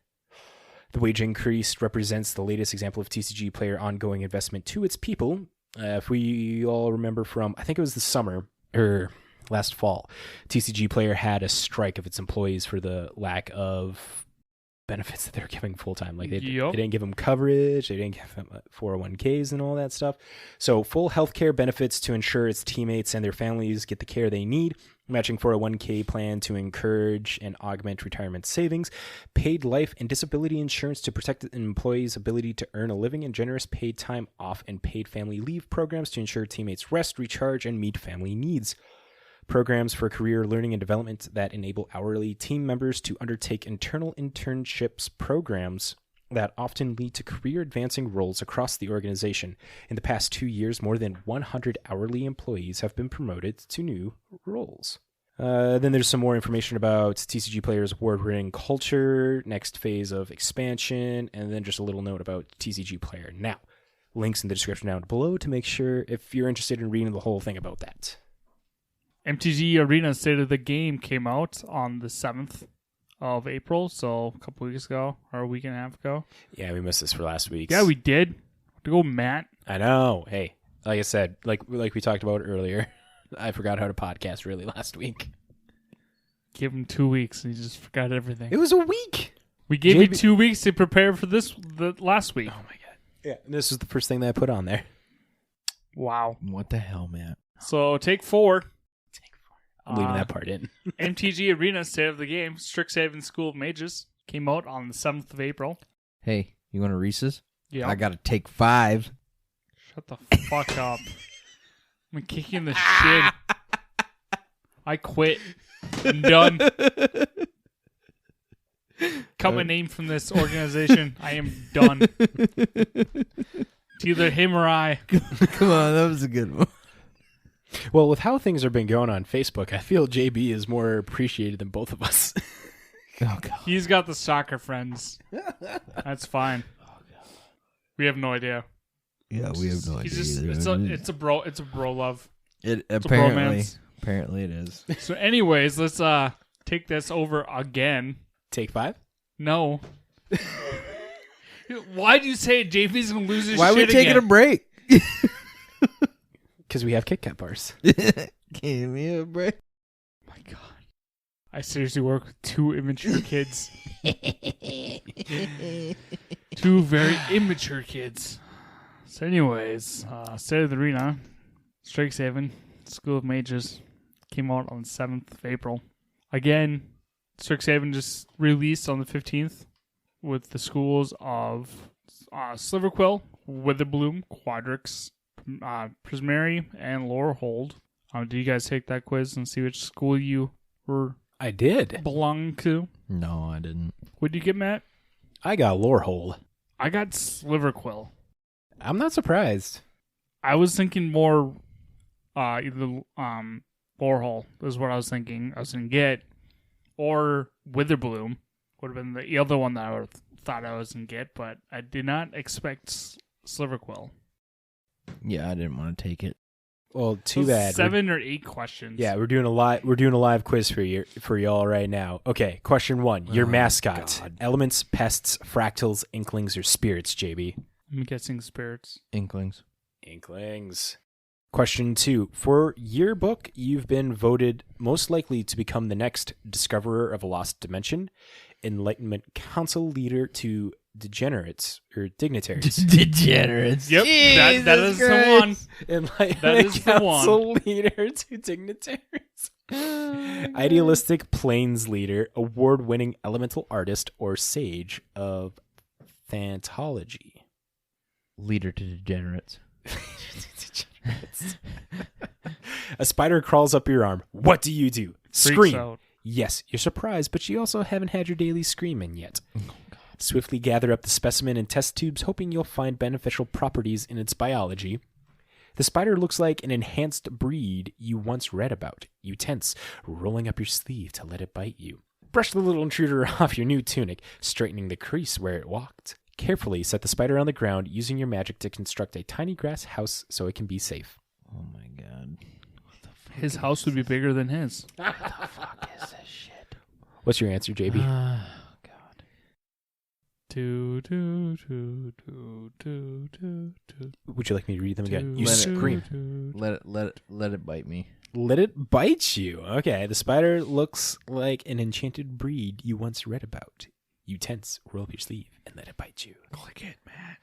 C: The wage increase represents the latest example of TCG Player ongoing investment to its people. If we all remember from, I think it was the summer, or last fall, TCG Player had a strike of its employees for the lack of benefits that they're giving full-time. Like they didn't give them coverage, they didn't give them 401ks and all that stuff. So full healthcare benefits to ensure its teammates and their families get the care they need, matching 401k plan to encourage and augment retirement savings, paid life and disability insurance to protect an employee's ability to earn a living, and generous paid time off and paid family leave programs to ensure teammates rest, recharge, and meet family needs. Programs for career learning and development that enable hourly team members to undertake internal internships programs that often lead to career advancing roles across the organization. In the past 2 years, more than 100 hourly employees have been promoted to new roles. Then there's some more information about TCG Player's award-winning culture, next phase of expansion, and then just a little note about TCG Player. Now, links in the description down below to make sure if you're interested in reading the whole thing about that.
D: MTG Arena State of the Game came out on the 7th of April, so a couple weeks ago, or a week and a half ago.
C: Yeah, we missed this for last week.
D: Yeah, we did. To go, Matt.
C: I know. Hey, like I said, like we talked about earlier, I forgot how to podcast really last week.
D: Give him 2 weeks, and he just forgot everything.
C: It was a week.
D: We gave you 2 weeks to prepare for the last week.
C: Oh my god. Yeah, and this was the first thing that I put on there.
D: Wow.
A: What the hell, Matt?
D: So take 4.
C: I'm leaving that part in.
D: MTG Arena State of the Game, Strixhaven School of Mages, came out on the 7th of April.
A: Hey, you want a Reese's?
D: Yeah.
A: I got to take 5.
D: Shut the fuck up. I'm going to kick you in the shin. I quit. I'm done. Cut my name from this organization. I am done. It's either him or I.
A: Come on, that was a good one.
C: Well, with how things have been going on Facebook, I feel JB is more appreciated than both of us.
A: Oh, God.
D: He's got the soccer friends. That's fine. We have no idea.
A: Yeah, we have no idea.
D: It's a bro love.
A: It
D: It's
A: apparently
D: a
A: apparently it is.
D: So anyways, let's take this over again.
C: Take 5?
D: No. Why do you say JB's gonna lose his
A: Why are we
D: shit
A: taking
D: again?
A: a break?
C: Because we have Kit Kat bars.
A: Give me a break.
D: My God. I seriously work with 2 immature kids. 2 very immature kids. So anyways, State of the Arena, Strixhaven, School of Mages, came out on the 7th of April. Again, Strixhaven just released on the 15th with the schools of Sliverquill, Witherbloom, Quadrix, Prismary, and Lorehold. Did you guys take that quiz and see which school you were
C: I did.
D: belonging to?
A: No, I didn't.
D: What did you get, Matt?
C: I got Lorehold.
D: I got Sliverquill.
C: I'm not surprised.
D: I was thinking more either Lorehold is what I was thinking I was going to get, or Witherbloom would have been the other one that I would have thought I was going to get, but I did not expect Sliverquill.
A: Yeah, I didn't want to take it.
C: Well, too bad.
D: 7 or 8 questions.
C: Yeah, we're doing a live quiz for y'all right now. Okay, question 1. Your mascot.
A: God.
C: Elements, pests, fractals, inklings, or spirits, JB?
D: I'm guessing spirits.
A: Inklings.
C: Inklings. Question 2. For yearbook, you've been voted most likely to become the next discoverer of a lost dimension, Enlightenment Council leader to degenerates or dignitaries.
A: Degenerates.
D: Yep, that is the one.
C: Enlightenment
D: That is the
C: Council leader to dignitaries. Idealistic planes leader, award-winning elemental artist, or sage of Thantology.
A: Leader to degenerates.
C: A spider crawls up your arm. What do you do?
D: Freaks
C: Scream,
D: out.
C: Yes, you're surprised, but you also haven't had your daily scream in yet. Swiftly gather up the specimen in test tubes, hoping you'll find beneficial properties in its biology. The spider looks like an enhanced breed you once read about. You tense, rolling up your sleeve to let it bite you. Brush the little intruder off your new tunic, straightening the crease where it walked. Carefully set the spider on the ground, using your magic to construct a tiny grass house so it can be safe.
A: Oh my god.
D: His house would be bigger than his.
A: What the fuck is this shit?
C: What's your answer, JB?
A: God.
C: Would you like me to read them again? You
A: Let it-
C: scream.
A: Let it bite me.
C: Let it bite you. Okay, the spider looks like an enchanted breed you once read about. You tense, roll up your sleeve, and let it bite you.
A: Click it, man.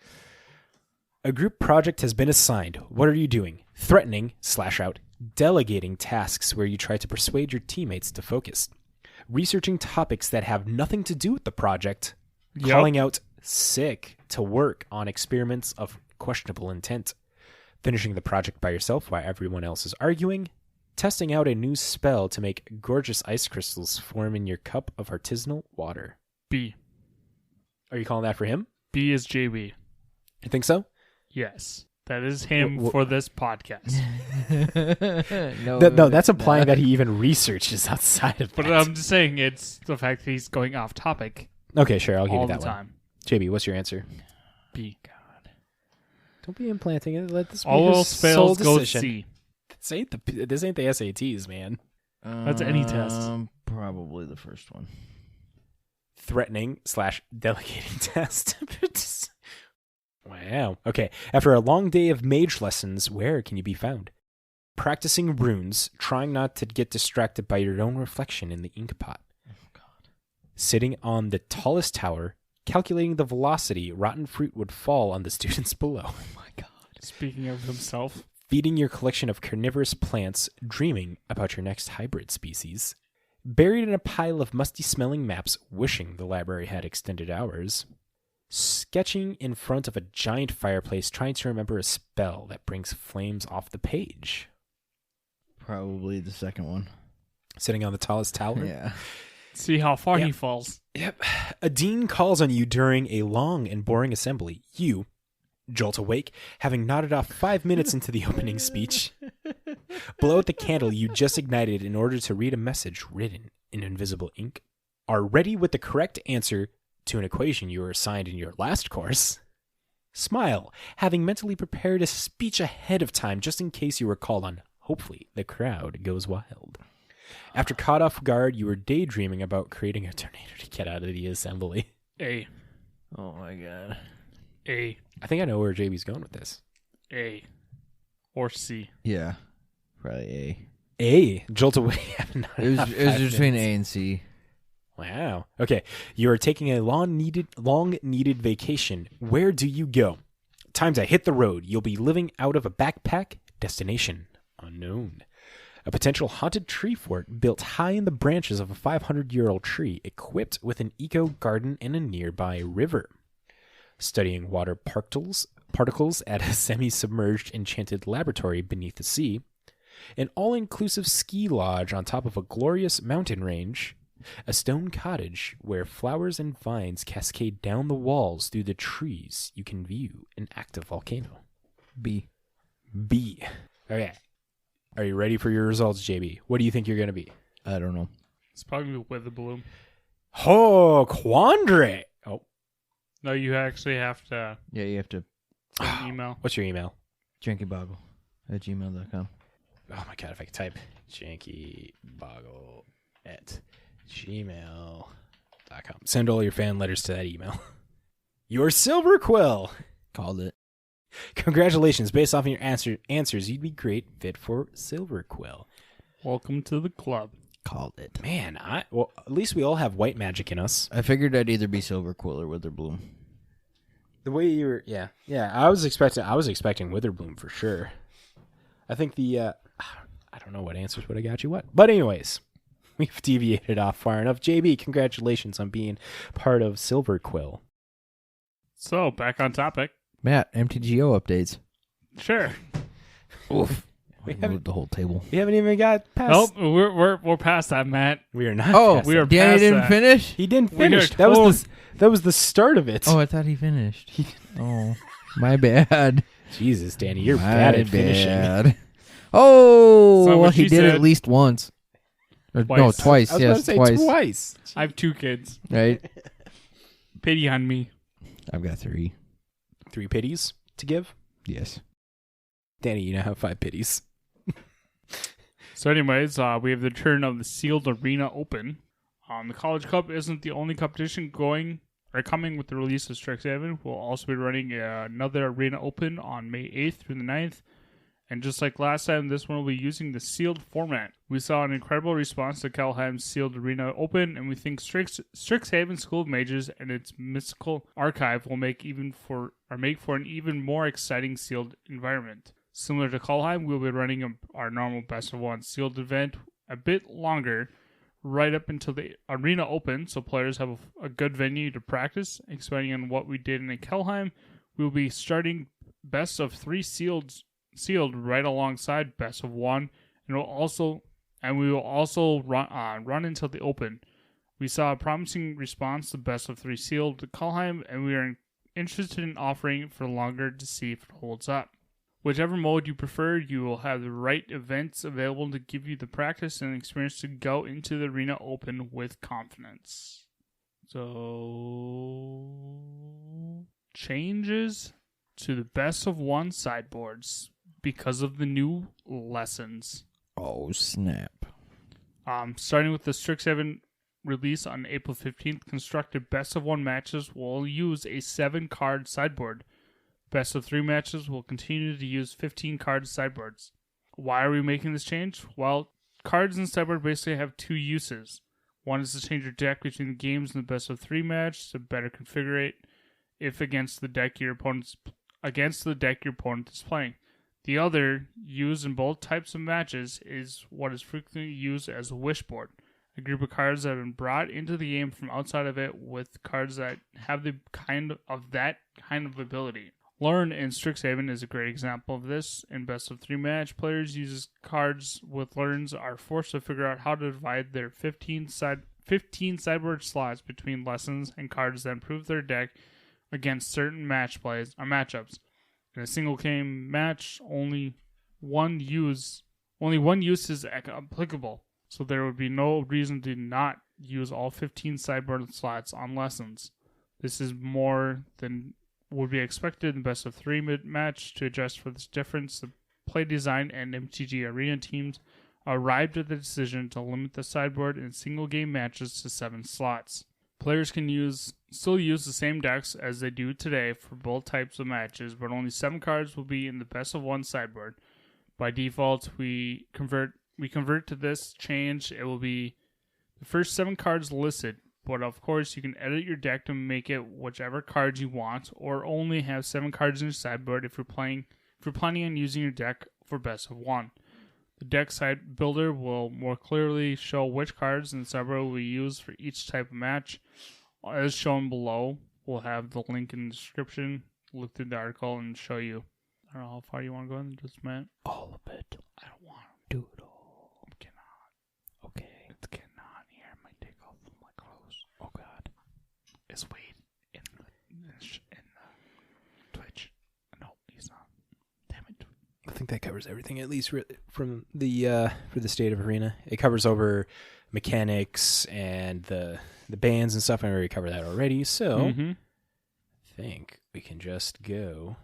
C: A group project has been assigned. What are you doing? Threatening, /out, delegating tasks where you try to persuade your teammates to focus. Researching topics that have nothing to do with the project.
D: Yep.
C: Calling out sick to work on experiments of questionable intent. Finishing the project by yourself while everyone else is arguing. Testing out a new spell to make gorgeous ice crystals form in your cup of artisanal water.
D: B.
C: Are you calling that for him?
D: B is JB.
C: You think so?
D: Yes. That is him
C: Wh-
D: for this podcast.
A: No,
C: No, that's implying that he even researches outside of
D: But
C: that.
D: I'm just saying it's the fact that he's going off topic
C: Okay, sure, I'll give
D: all
C: you
D: the
C: that one.
D: time.
C: JB, what's your answer?
D: B.
C: Don't be implanting it. Let this be
D: All
C: his
D: else
C: sole
D: fails, go
C: decision.
D: C.
C: This ain't the SATs, man.
D: That's any test.
A: Probably the first one.
C: Threatening / delegating test. Wow. Okay. After a long day of mage lessons, where can you be found? Practicing runes, trying not to get distracted by your own reflection in the ink pot.
A: Oh, God.
C: Sitting on the tallest tower, calculating the velocity rotten fruit would fall on the students below.
A: Oh, my God.
D: Speaking of himself.
C: Feeding your collection of carnivorous plants, dreaming about your next hybrid species. Buried in a pile of musty-smelling maps, wishing the library had extended hours. Sketching in front of a giant fireplace, trying to remember a spell that brings flames off the page.
A: Probably the second one.
C: Sitting on the tallest tower.
A: Yeah.
D: See how far
C: Yep.
D: he falls.
C: Yep. A dean calls on you during a long and boring assembly. You jolt awake, having nodded off 5 minutes into the opening speech. Blow out the candle you just ignited in order to read a message written in invisible ink. Are ready with the correct answer to an equation you were assigned in your last course. Smile, having mentally prepared a speech ahead of time just in case you were called on. Hopefully, the crowd goes wild. After caught off guard, you were daydreaming about creating a tornado to get out of the assembly.
D: A.
A: Oh, my God.
D: A.
C: I think I know where JB's going with this.
D: A. Or C.
A: Yeah. Probably
C: A. Jolt away.
A: A. It was between A and C.
C: Wow. Okay. You are taking a long needed vacation. Where do you go? Time to hit the road. You'll be living out of a backpack. Destination unknown. A potential haunted tree fort built high in the branches of a 500-year-old tree, equipped with an eco garden and a nearby river. Studying water particles at a semi-submerged enchanted laboratory beneath the sea. An all-inclusive ski lodge on top of a glorious mountain range. A stone cottage where flowers and vines cascade down the walls through the trees. You can view an active volcano.
A: B.
C: B. Okay. Are you ready for your results, JB? What do you think you're going to be?
A: I don't know.
D: It's probably with the balloon.
C: Oh, quandary. Oh,
D: No, you actually have to
A: Yeah, you have to
D: send an email.
C: what's your email?
A: jankyboggle@gmail.com.
C: Oh my God, if I could type jankyboggle@gmail.com. Send all your fan letters to that email. Your Silver Quill.
A: Called it.
C: Congratulations. Based off of your answers, you'd be great fit for Silver Quill.
D: Welcome to the club.
A: Called it.
C: Man, well, at least we all have white magic in us.
A: I figured I'd either be Silver Quill or Witherbloom.
C: The way you were, yeah. I was expecting Witherbloom for sure. I think I don't know what answers would have got you what. But anyways, we've deviated off far enough. JB, congratulations on being part of Silver Quill.
D: So, back on topic.
A: Matt, MTGO updates.
D: Sure.
A: Oof. We moved the whole table.
C: We haven't even got past.
D: Nope, we're past that, Matt.
C: We are not.
A: Oh,
C: past
D: we are
C: that.
A: Danny
D: past
A: didn't
D: that.
A: finish?
C: He didn't
D: We are
C: finish. That was the start of it.
A: Oh, I thought he finished. Oh, my bad.
C: Jesus, Danny, you're
A: My
C: bad at finishing.
A: bad. Oh,
D: So what
A: he
D: she
A: did it
D: said.
A: at least once. Or,
D: Twice.
A: No, twice.
C: I was
A: Yes,
C: about to say
A: twice.
C: twice.
D: I have 2 kids.
A: Right?
D: Pity on me.
A: I've got 3.
C: 3 pities to give.
A: Yes.
C: Danny, you now have 5 pities.
D: So anyways, we have the turn of the Sealed Arena Open. The College Cup isn't the only competition coming with the release of Strixhaven. We'll also be running another Arena Open on May 8th through the 9th. And just like last time, this one will be using the sealed format. We saw an incredible response to Kelheim's Sealed Arena Open, and we think Strixhaven School of Mages and its mystical archive will make for an even more exciting sealed environment. Similar to Kelheim, we'll be running our normal Best of 1 sealed event a bit longer, right up until the Arena Open, so players have a good venue to practice. Expanding on what we did in Kelheim, we'll be starting Best of 3 sealed right alongside Best of 1, and we will also run until the Open. We saw a promising response to Best of 3 sealed to Kelheim, and we are interested in offering it for longer to see if it holds up. Whichever mode you prefer, you will have the right events available to give you the practice and experience to go into the Arena Open with confidence. So, changes to the Best of 1 sideboards because of the new lessons.
A: Oh, snap.
D: Starting with the Strixhaven release on April 15th, constructed Best of 1 matches will use a 7-card sideboard. Best of 3 matches will continue to use 15-card sideboards. Why are we making this change? Well, cards in sideboard basically have 2 uses. One is to change your deck between the games in the Best of 3 match to better configure it if against the deck your opponent is playing. The other, used in both types of matches, is what is frequently used as a wish board, a group of cards that have been brought into the game from outside of it with cards that have that kind of ability. Learn in Strixhaven is a great example of this. In Best of 3 match, players use cards with learns are forced to figure out how to divide their 15 sideboard slots between lessons and cards that improve their deck against certain matchups. In a single game match, only one use is applicable, so there would be no reason to not use all 15 sideboard slots on lessons. This is more than would be expected in Best of 3 mid-match. To adjust for this difference, the play design and MTG Arena teams arrived at the decision to limit the sideboard in single-game matches to 7 slots. Players can still use the same decks as they do today for both types of matches, but only 7 cards will be in the Best of 1 sideboard. By default, we convert to this change. It will be the first 7 cards listed, but of course you can edit your deck to make it whichever cards you want, or only have 7 cards in your sideboard if you're planning on using your deck for Best of 1. The deck side builder will more clearly show which cards in the sideboard will be used for each type of match. As shown below, we'll have the link in the description. Look through the article and show you. I don't know how far you want to go in this, Matt.
A: All of it.
D: I don't want
A: Do it all.
D: to. I cannot.
A: Okay.
D: It cannot. Here, I might take off my clothes.
A: Oh, God.
D: Is Wade in the Twitch? No, he's not. Damn it.
C: I think that covers everything, at least from the for the state of Arena. It covers over mechanics and the bands and stuff. I already covered that already, so I think we can just go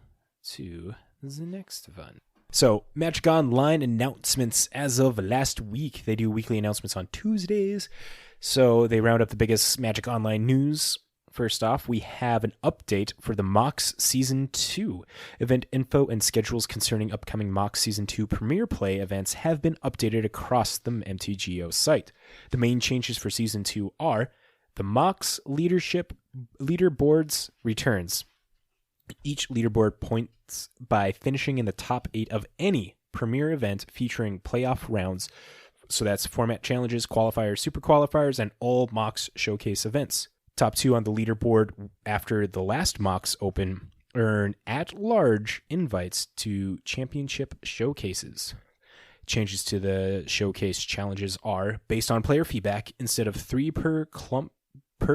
C: to the next one. So, Magic Online announcements as of last week. They do weekly announcements on Tuesdays, so they round up the biggest Magic Online news. First off, we have an update for the MOX Season 2. Event info and schedules concerning upcoming MOX Season 2 Premier Play events have been updated across the MTGO site. The main changes for Season 2 are the MOX leaderboards returns. Each leaderboard points by finishing in the top 8 of any Premier event featuring playoff rounds. So that's format challenges, qualifiers, super qualifiers, and all MOX showcase events. Top 2 on the leaderboard after the last MOX Open earn at-large invites to championship showcases. changes to the showcase challenges are based on player feedback. Instead of 3 per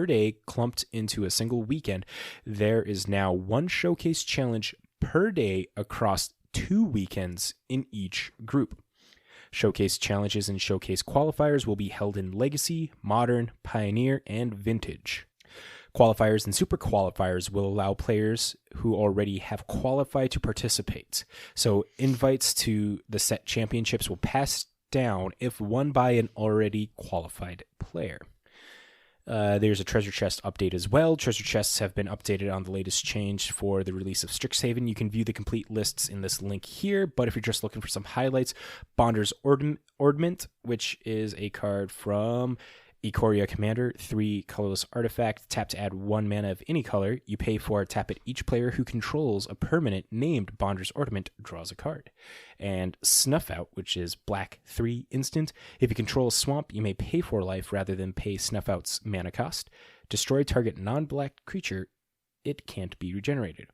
C: day clumped into a single weekend, there is now 1 showcase challenge per day across 2 weekends in each group. Showcase challenges and showcase qualifiers will be held in Legacy, Modern, Pioneer, and Vintage. Qualifiers and super qualifiers will allow players who already have qualified to participate. So invites to the set championships will pass down if won by an already qualified player. There's a treasure chest update as well. Treasure chests have been updated on the latest change for the release of Strixhaven. You can view the complete lists in this link here, but if you're just looking for some highlights, Bonder's Ordnament, which is a card from Ikoria Commander, 3 colorless artifact, tap to add 1 mana of any color. You pay for it, tap it. Each player who controls a permanent named Bonder's Ornament draws a card. And Snuff Out, which is black 3 instant. If you control a swamp, you may pay for life rather than pay Snuff Out's mana cost. Destroy target non-black creature. It can't be regenerated.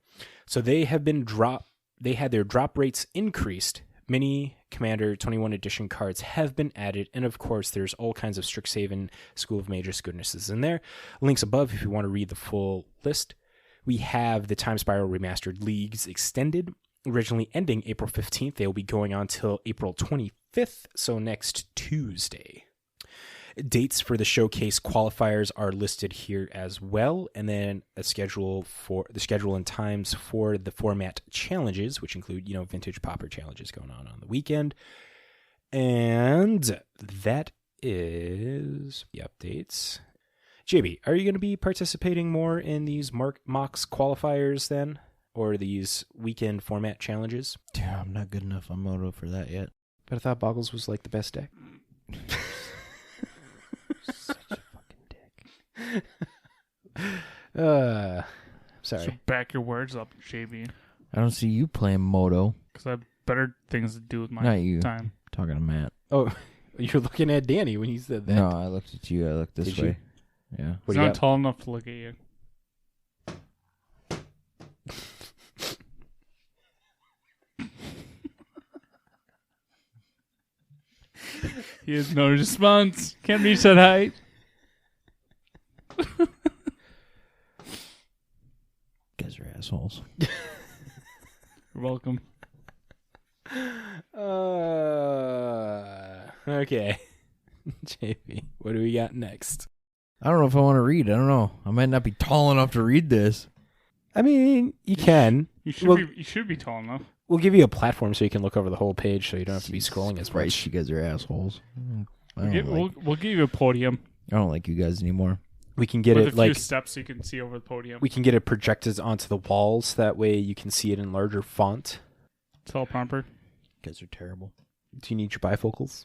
C: So they had their drop rates increased. Many Commander 21 edition cards have been added, and of course there's all kinds of Strixhaven School of Mages goodnesses in there. Links above if you want to read the full list. We have the Time Spiral Remastered Leagues Extended, originally ending April 15th. They will be going on till April 25th, so next Tuesday. Dates for the showcase qualifiers are listed here as well, and then a schedule and times for the format challenges, which include, vintage popper challenges going on the weekend. And that is the updates. JB, are you going to be participating more in these MOX qualifiers then, or these weekend format challenges?
A: Yeah, I'm not good enough on Moto for that yet.
C: But I thought Boggles was like the best deck.
A: Such a fucking dick.
C: Sorry.
D: So back your words up, JB.
A: I don't see you playing Moto.
D: Because I have better things to do with my
A: Not you.
D: time.
A: Talking to Matt.
C: Oh, you're looking at Danny when you said that.
A: No, I looked at you. I looked this
C: Did
A: way.
C: you?
A: Yeah.
C: What
D: He's
C: do you
D: not
C: got?
D: tall enough to look at you. He has no response. Can't reach that height.
A: Guys are assholes.
D: You're welcome.
C: Okay. JP, what do we got next?
A: I don't know if I want to read. I don't know. I might not be tall enough to read this.
C: I mean, you can.
D: You should
C: Well-
D: you should be tall enough.
C: We'll give you a platform so you can look over the whole page so you don't have to be scrolling as
A: Right,
C: much.
A: you guys are assholes.
D: We'll give you a podium
A: I don't like you guys anymore.
C: We can get
D: with
C: it
D: a few
C: like
D: steps so you can see over the podium.
C: we can get it projected onto the walls. That way you can see it in larger font.
D: Teleprompter.
A: You guys are terrible.
C: Do you need your bifocals?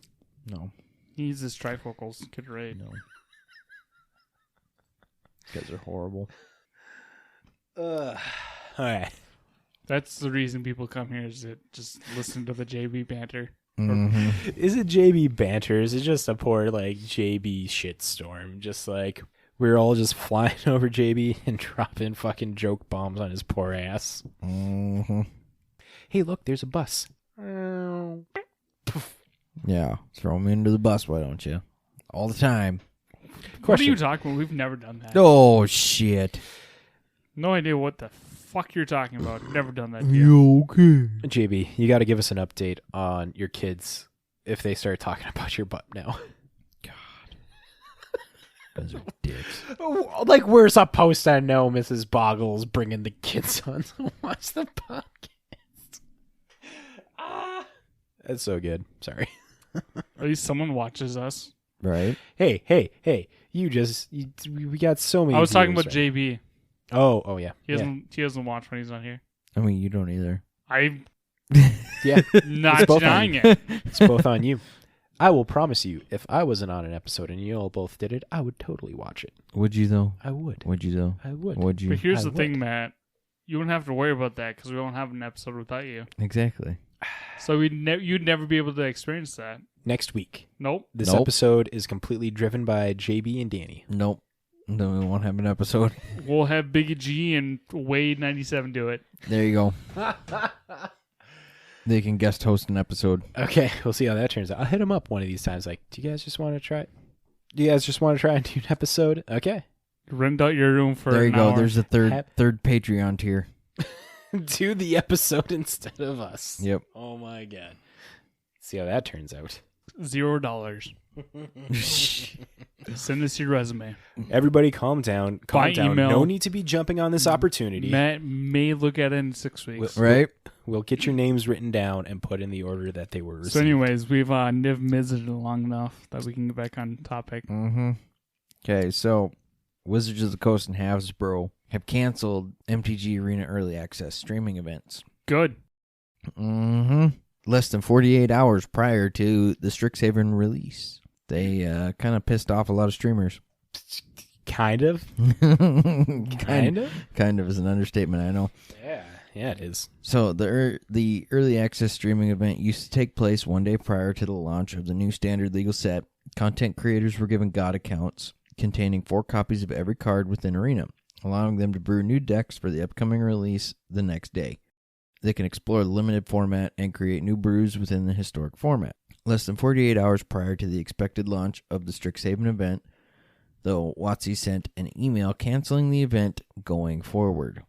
A: No.
D: He uses trifocals. Get it right.
A: No. You guys are horrible.
C: All right.
D: That's the reason people come here, is to just listen to the JB banter.
A: Mm-hmm.
C: Is it JB banter? Is it just a poor like JB shitstorm? Just like we're all just flying over JB and dropping fucking joke bombs on his poor ass.
A: Mm-hmm.
C: Hey, look, there's a bus.
A: Yeah. Throw me into the bus, why don't you? All the time.
D: What are you talking about? We've never done that.
A: Oh, shit.
D: No idea what the fuck you're talking about. Never done that. Yet.
A: You okay?
C: JB, you got to give us an update on your kids if they start talking about your butt now.
A: Those are dicks.
C: Like we're supposed to know Mrs. Boggle's bringing the kids on to watch the podcast. That's so good. Sorry.
D: At least someone watches us.
A: Right?
C: Hey. We got so many.
D: I was talking
C: viewers
D: about
C: right
D: JB.
C: now. Oh yeah.
D: He doesn't watch when he's not here.
A: I mean, you don't either.
D: I'm
C: Yeah.
D: not
C: both
D: denying
C: on
D: it.
C: It's both on you. I will promise you, if I wasn't on an episode and you all both did it, I would totally watch it.
A: Would you, though?
C: I would.
A: Would you, though?
C: I would.
A: Would you?
D: But here's
C: I
D: the thing,
C: would.
D: Matt. You wouldn't have to worry about that because we don't have an episode without you.
A: Exactly.
D: So you'd never be able to experience that.
C: Next week.
D: Nope.
C: This
A: Nope.
C: episode is completely driven by JB and Danny.
A: Nope. Then we won't have an episode.
D: We'll have Biggie G and Wade 97 do it.
A: There you go. They can guest host an episode.
C: Okay, we'll see how that turns out. I'll hit them up one of these times. Like, do you guys just want to try? Do you guys just want to try and do an episode? Okay.
D: Rent out your room for
A: There you
D: an
A: go.
D: hour.
A: There's a third Patreon tier.
C: Do the episode instead of us.
A: Yep.
C: Oh my god. See how that turns out.
D: $0. Send us your resume.
C: Everybody calm down. Calm
D: By
C: down.
D: email.
C: No need to be jumping on this opportunity.
D: Matt may look at it in 6 weeks.
A: Right?
C: We'll get your names written down and put in the order that they were received.
D: So anyways, we've niv-mizzed long enough that we can get back on topic.
A: Mm-hmm. Okay, so Wizards of the Coast and Hasbro have canceled MTG Arena Early Access streaming events.
D: Good.
A: Mm-hmm. Less than 48 hours prior to the Strixhaven release. They kind of pissed off a lot of streamers.
C: Kind of.
A: Kind of is an understatement, I know.
C: Yeah, it is.
A: So the early access streaming event used to take place one day prior to the launch of the new standard legal set. Content creators were given God accounts containing 4 copies of every card within Arena, allowing them to brew new decks for the upcoming release the next day. They can explore the limited format and create new brews within the historic format. Less than 48 hours prior to the expected launch of the Strixhaven event, though, WotC sent an email canceling the event going forward.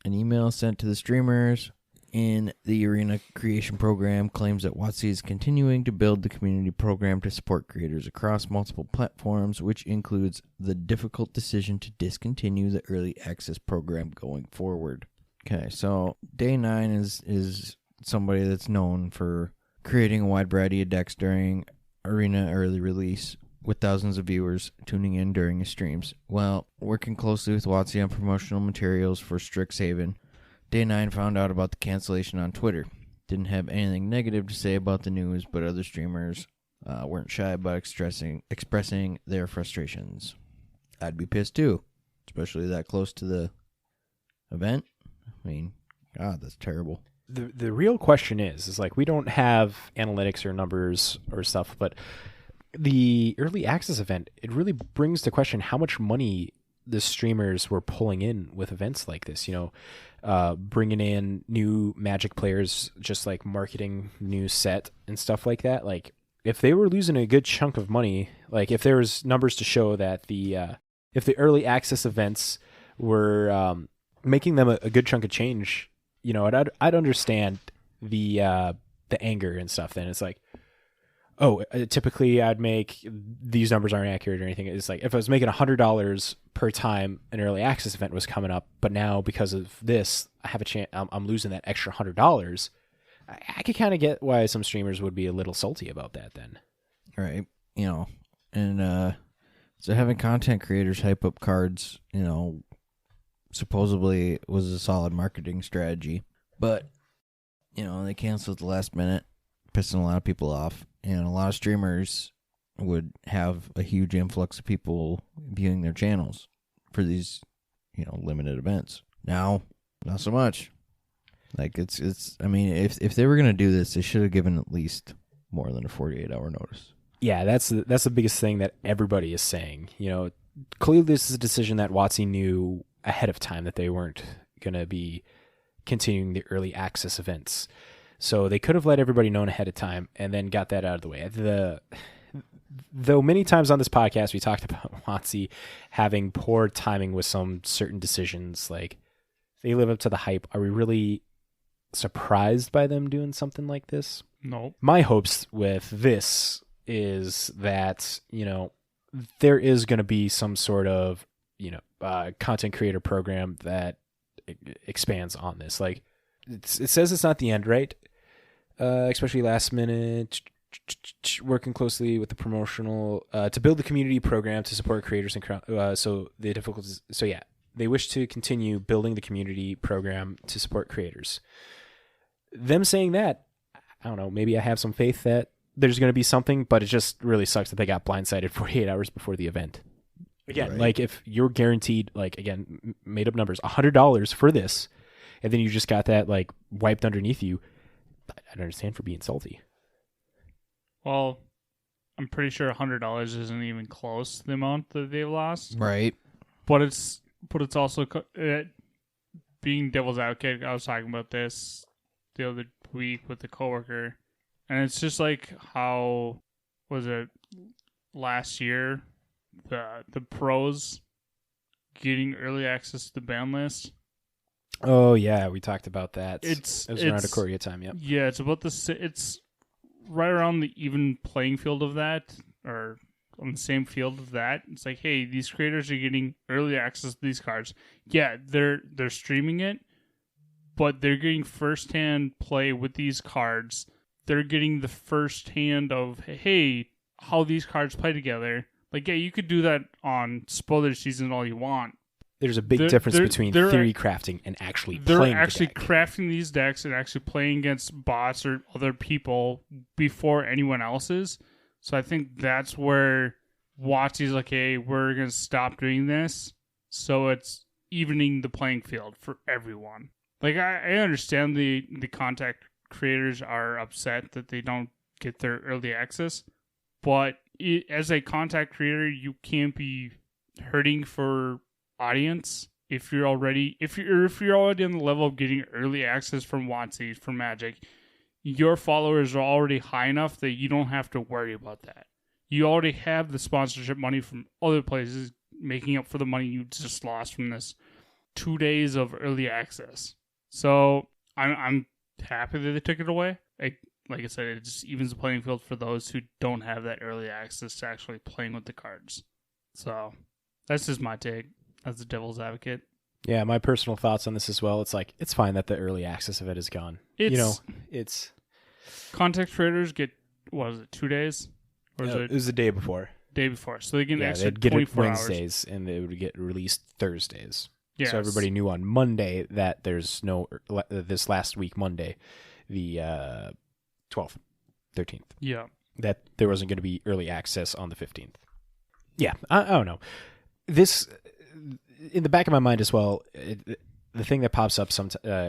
A: An email sent to the streamers in the Arena Creation Program claims that WotC is continuing to build the community program to support creators across multiple platforms, which includes the difficult decision to discontinue the early access program going forward. Okay, so Day 9 is somebody that's known for creating a wide variety of decks during Arena early release, with thousands of viewers tuning in during his streams. Well, working closely with WotC on promotional materials for Strixhaven, Day 9 found out about the cancellation on Twitter. Didn't have anything negative to say about the news, but other streamers weren't shy about expressing their frustrations. I'd be pissed too, especially that close to the event. I mean, God, that's terrible.
C: The real question is like, we don't have analytics or numbers or stuff, but the early access event, it really brings to question how much money the streamers were pulling in with events like this, bringing in new Magic players, just like marketing new set and stuff like that. Like, if they were losing a good chunk of money, like if there was numbers to show that if the early access events were making them a good chunk of change, I'd understand the anger and stuff. Then it's like, typically I'd make, these numbers aren't accurate or anything. It's like, if I was making $100 per time an early access event was coming up, but now because of this, I have a chance, I'm losing that extra $100. I could kind of get why some streamers would be a little salty about that then.
A: Right. And so having content creators hype up cards, supposedly was a solid marketing strategy. But, they canceled at the last minute, pissing a lot of people off. And a lot of streamers would have a huge influx of people viewing their channels for these, limited events. Now, not so much. Like, I mean, if they were going to do this, they should have given at least more than a 48-hour notice.
C: Yeah, that's the biggest thing that everybody is saying. Clearly this is a decision that WotC knew ahead of time that they weren't going to be continuing the early access events. So they could have let everybody know ahead of time and then got that out of the way. Though many times on this podcast we talked about WotC having poor timing with some certain decisions, like they live up to the hype. Are we really surprised by them doing something like this?
D: No.
C: My hopes with this is that, there is going to be some sort of, content creator program that expands on this. Like, it says it's not the end, right? Especially last minute, working closely with the promotional to build the community program to support creators and so the difficulties. So yeah, they wish to continue building the community program to support creators. Them saying that, I don't know. Maybe I have some faith that there's going to be something, but it just really sucks that they got blindsided 48 hours before the event. Again,
A: Right.
C: Like if you're guaranteed, like again, made up numbers, $100 for this, and then you just got that like wiped underneath you, I'd understand for being salty.
D: Well, I'm pretty sure $100 isn't even close to the amount that they've lost.
A: Right.
D: But it's also being devil's advocate. I was talking about this the other week with a coworker, and it's just like how was it last year the pros getting early access to the ban list.
C: Oh yeah, we talked about that. It was around a Korea time. Yep.
D: Yeah, it's about it's right around the even playing field of that, or on the same field of that. It's like, hey, these creators are getting early access to these cards. Yeah, they're streaming it, but they're getting first-hand play with these cards. They're getting the first-hand of, hey, how these cards play together. Like, yeah, you could do that on spoiler season all you want.
C: There's a big difference between theory crafting and actually playing the deck. They're actually
D: crafting these decks and actually playing against bots or other people before anyone else's. So I think that's where WotC's like, hey, we're going to stop doing this. So it's evening the playing field for everyone. Like, I understand the contact creators are upset that they don't get their early access. But as a contact creator, you can't be hurting for audience if you're already on the level of getting early access from WotC, from Magic. Your followers are already high enough that you don't have to worry about that. You already have the sponsorship money from other places making up for the money you just lost from this 2 days of early access. So I'm happy that they took it away. Like I said, it just evens the playing field for those who don't have that early access to actually playing with the cards. So that's just my take as the devil's advocate.
C: Yeah, my personal thoughts on this as well. It's like, it's fine that the early access of it is gone. It's
D: contact traders get, what was it, 2 days? Or
C: it was the day before.
D: Day before. So they get an extra
C: they'd get
D: 24
C: it
D: hours.
C: Wednesdays, and it would get released Thursdays.
D: Yes.
C: So everybody knew on Monday that there's no, this last week, Monday, the 12th, 13th.
D: Yeah.
C: That there wasn't going to be early access on the 15th. Yeah, I don't know. This, in the back of my mind as well, the thing that pops up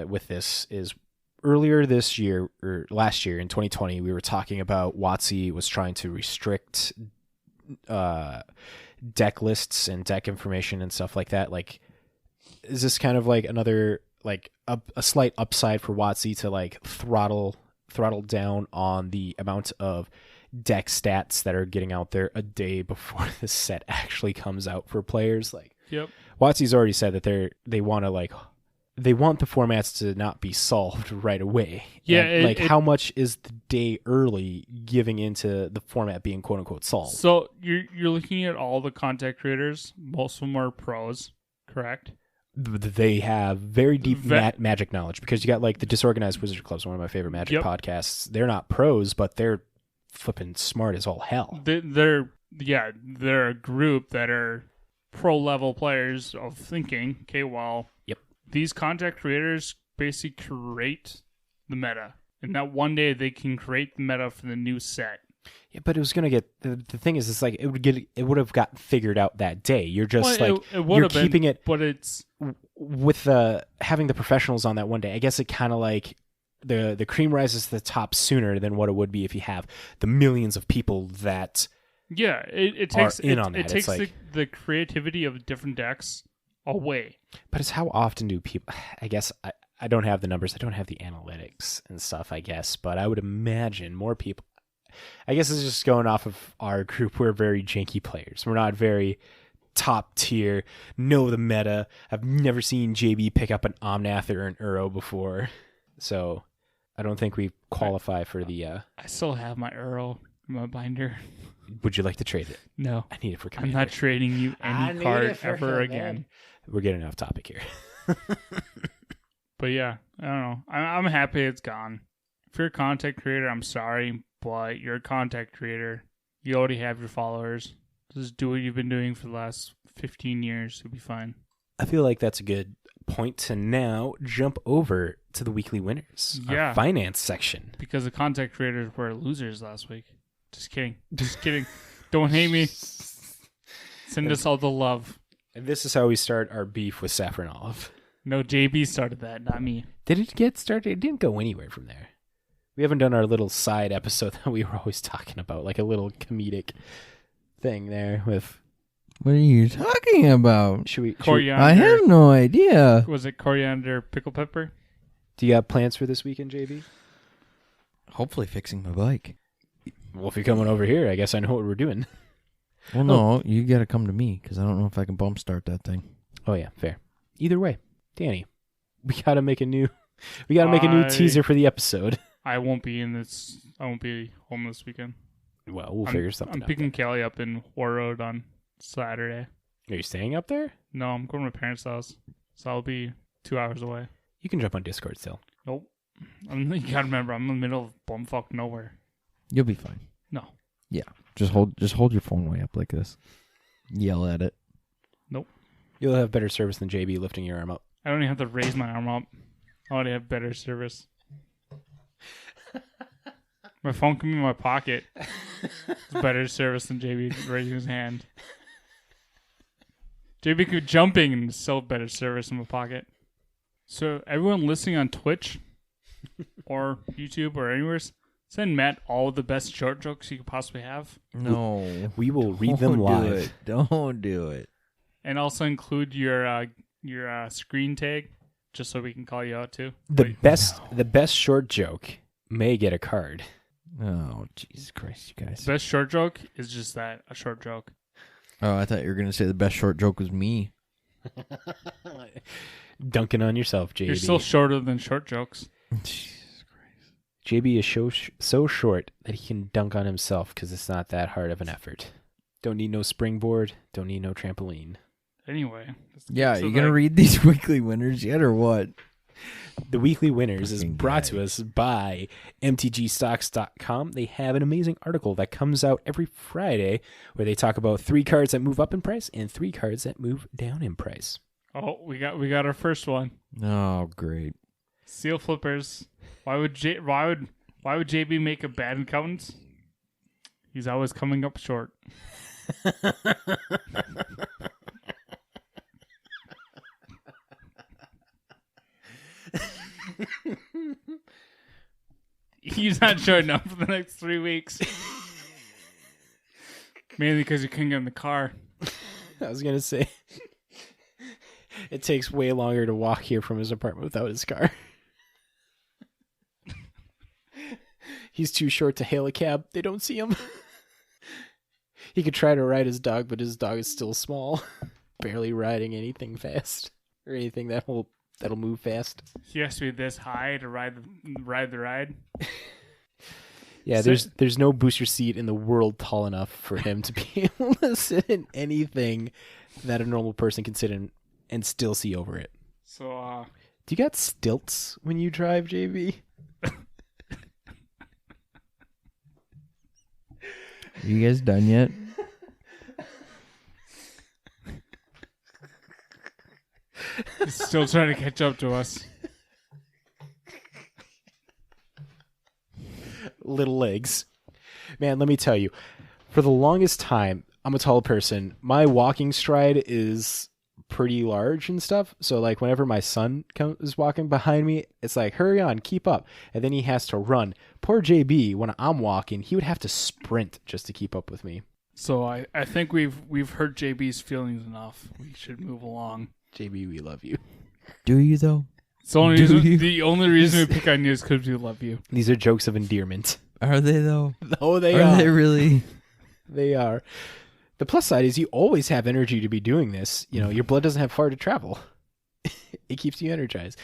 C: with this is earlier this year, or last year in 2020, we were talking about WotC was trying to restrict deck lists and deck information and stuff like that. Like, is this kind of like another, like a slight upside for WotC to like throttle down on the amount of deck stats that are getting out there a day before the set actually comes out for players? Like,
D: yep.
C: WotC's already said that they want the formats to not be solved right away.
D: Yeah,
C: and how much is the day early giving into the format being quote unquote solved?
D: So you're looking at all the content creators. Most of them are pros, correct?
C: They have very deep Magic knowledge, because you got like the Disorganized Wizard Club's one of my favorite Magic podcasts. They're not pros, but they're flipping smart as all hell.
D: They're a group that are pro level players of thinking. Okay, well,
C: yep.
D: These content creators basically create the meta, and that one day they can create the meta for the new set.
C: Yeah, but it was gonna get the thing is, it's like it would have got figured out that day. You're just you're keeping it,
D: but it's
C: with having the professionals on that one day. I guess it kind of like the cream rises to the top sooner than what it would be if you have the millions of people that
D: it takes
C: in on that.
D: It takes the creativity of different decks away.
C: But it's how often do people? I guess I don't have the numbers. I don't have the analytics and stuff. I guess, but I would imagine more people. I guess it's just going off of our group. We're very janky players. We're not very top tier, know the meta. I've never seen JB pick up an Omnath or an Uro before. So I don't think we qualify for the...
D: I still have my Uro in my binder.
C: Would you like to trade it?
D: No.
C: I need it for Commander.
D: I'm not trading you any card ever again.
C: We're getting off topic here.
D: But yeah, I don't know. I'm happy it's gone. If you're a content creator, I'm sorry, but you're a content creator. You already have your followers. Just do what you've been doing for the last 15 years. You'll be fine.
C: I feel like that's a good point to now jump over to the weekly winners.
D: Yeah.
C: Our finance section.
D: Because the content creators were losers last week. Just kidding. Just kidding. Don't hate me. Send us all the love.
C: And this is how we start our beef with Saffron Olive.
D: No, JB started that, not me.
C: Did it get started? It didn't go anywhere from there. We haven't done our little side episode that we were always talking about, like a little comedic thing there with...
A: What are you talking about?
C: Should we
D: coriander.
A: I have no idea.
D: Was it coriander pickle pepper?
C: Do you have plans for this weekend, JB?
A: Hopefully fixing my bike.
C: Well, if you're coming over here, I guess I know what we're doing.
A: Well, no, you got to come to me because I don't know if I can bump start that thing.
C: Oh yeah, fair. Either way, Danny, we gotta make a new teaser for the episode.
D: I won't be home this weekend.
C: Well, we'll figure something out.
D: I'm picking Kelly up in War Road on Saturday.
C: Are you staying up there?
D: No, I'm going to my parents' house, so I'll be 2 hours away.
C: You can jump on Discord still.
D: Nope. You gotta remember, I'm in the middle of bumfuck nowhere.
A: You'll be fine.
D: No.
A: Yeah, just hold your phone way up like this. Yell at it.
D: Nope.
C: You'll have better service than JB lifting your arm up.
D: I don't even have to raise my arm up. I already have better service. My phone can be in my pocket. It's better service than JB raising his hand. JB could jumping and still better service in my pocket. So everyone listening on Twitch or YouTube or anywhere, send Matt all the best short jokes you could possibly have.
A: No.
C: We will read them live.
A: Don't do it.
D: And also include your screen tag, just so we can call you out too.
C: The best short joke may get a card.
A: Oh, Jesus Christ, you guys.
D: The best short joke is just that, a short joke.
A: Oh, I thought you were going to say the best short joke was me.
C: Dunking on yourself, JB.
D: You're still shorter than short jokes.
A: Jesus Christ.
C: JB is so short that he can dunk on himself because it's not that hard of an effort. Don't need no springboard. Don't need no trampoline.
D: Anyway.
A: Yeah, you going to read these weekly winners yet or what?
C: The weekly winners is brought to us by mtgstocks.com. They have an amazing article that comes out every Friday where they talk about 3 cards that move up in price and 3 cards that move down in price.
D: Oh, we got our first one.
A: Oh, great.
D: Seal flippers. Why would JB make a bad accountant? He's always coming up short. He's not showing up for the next 3 weeks. Mainly because you couldn't get in the car.
C: I was going to say, it takes way longer to walk here from his apartment without his car. He's too short to hail a cab. They don't see him. He could try to ride his dog, but his dog is still small. Barely riding anything fast. Or anything that'll move fast.
D: He has to be this high to ride the ride.
C: Yeah, there's no booster seat in the world tall enough for him to be able to sit in anything that a normal person can sit in and still see over it.
D: So,
C: do you got stilts when you drive, JB?
A: Are you guys done yet?
D: He's still trying to catch up to us.
C: Little legs. Man, let me tell you, for the longest time, I'm a tall person. My walking stride is pretty large and stuff. So like whenever my son is walking behind me, it's like, hurry on, keep up. And then he has to run. Poor JB, when I'm walking, he would have to sprint just to keep up with me.
D: So I think we've hurt JB's feelings enough. We should move along.
C: JB, we love you.
A: Do you though?
D: It's the only reason we pick on you is because we love you.
C: These are jokes of endearment.
A: Are they though?
C: Oh, they are.
A: Are they really?
C: They are. The plus side is you always have energy to be doing this. You know, your blood doesn't have far to travel. It keeps you energized.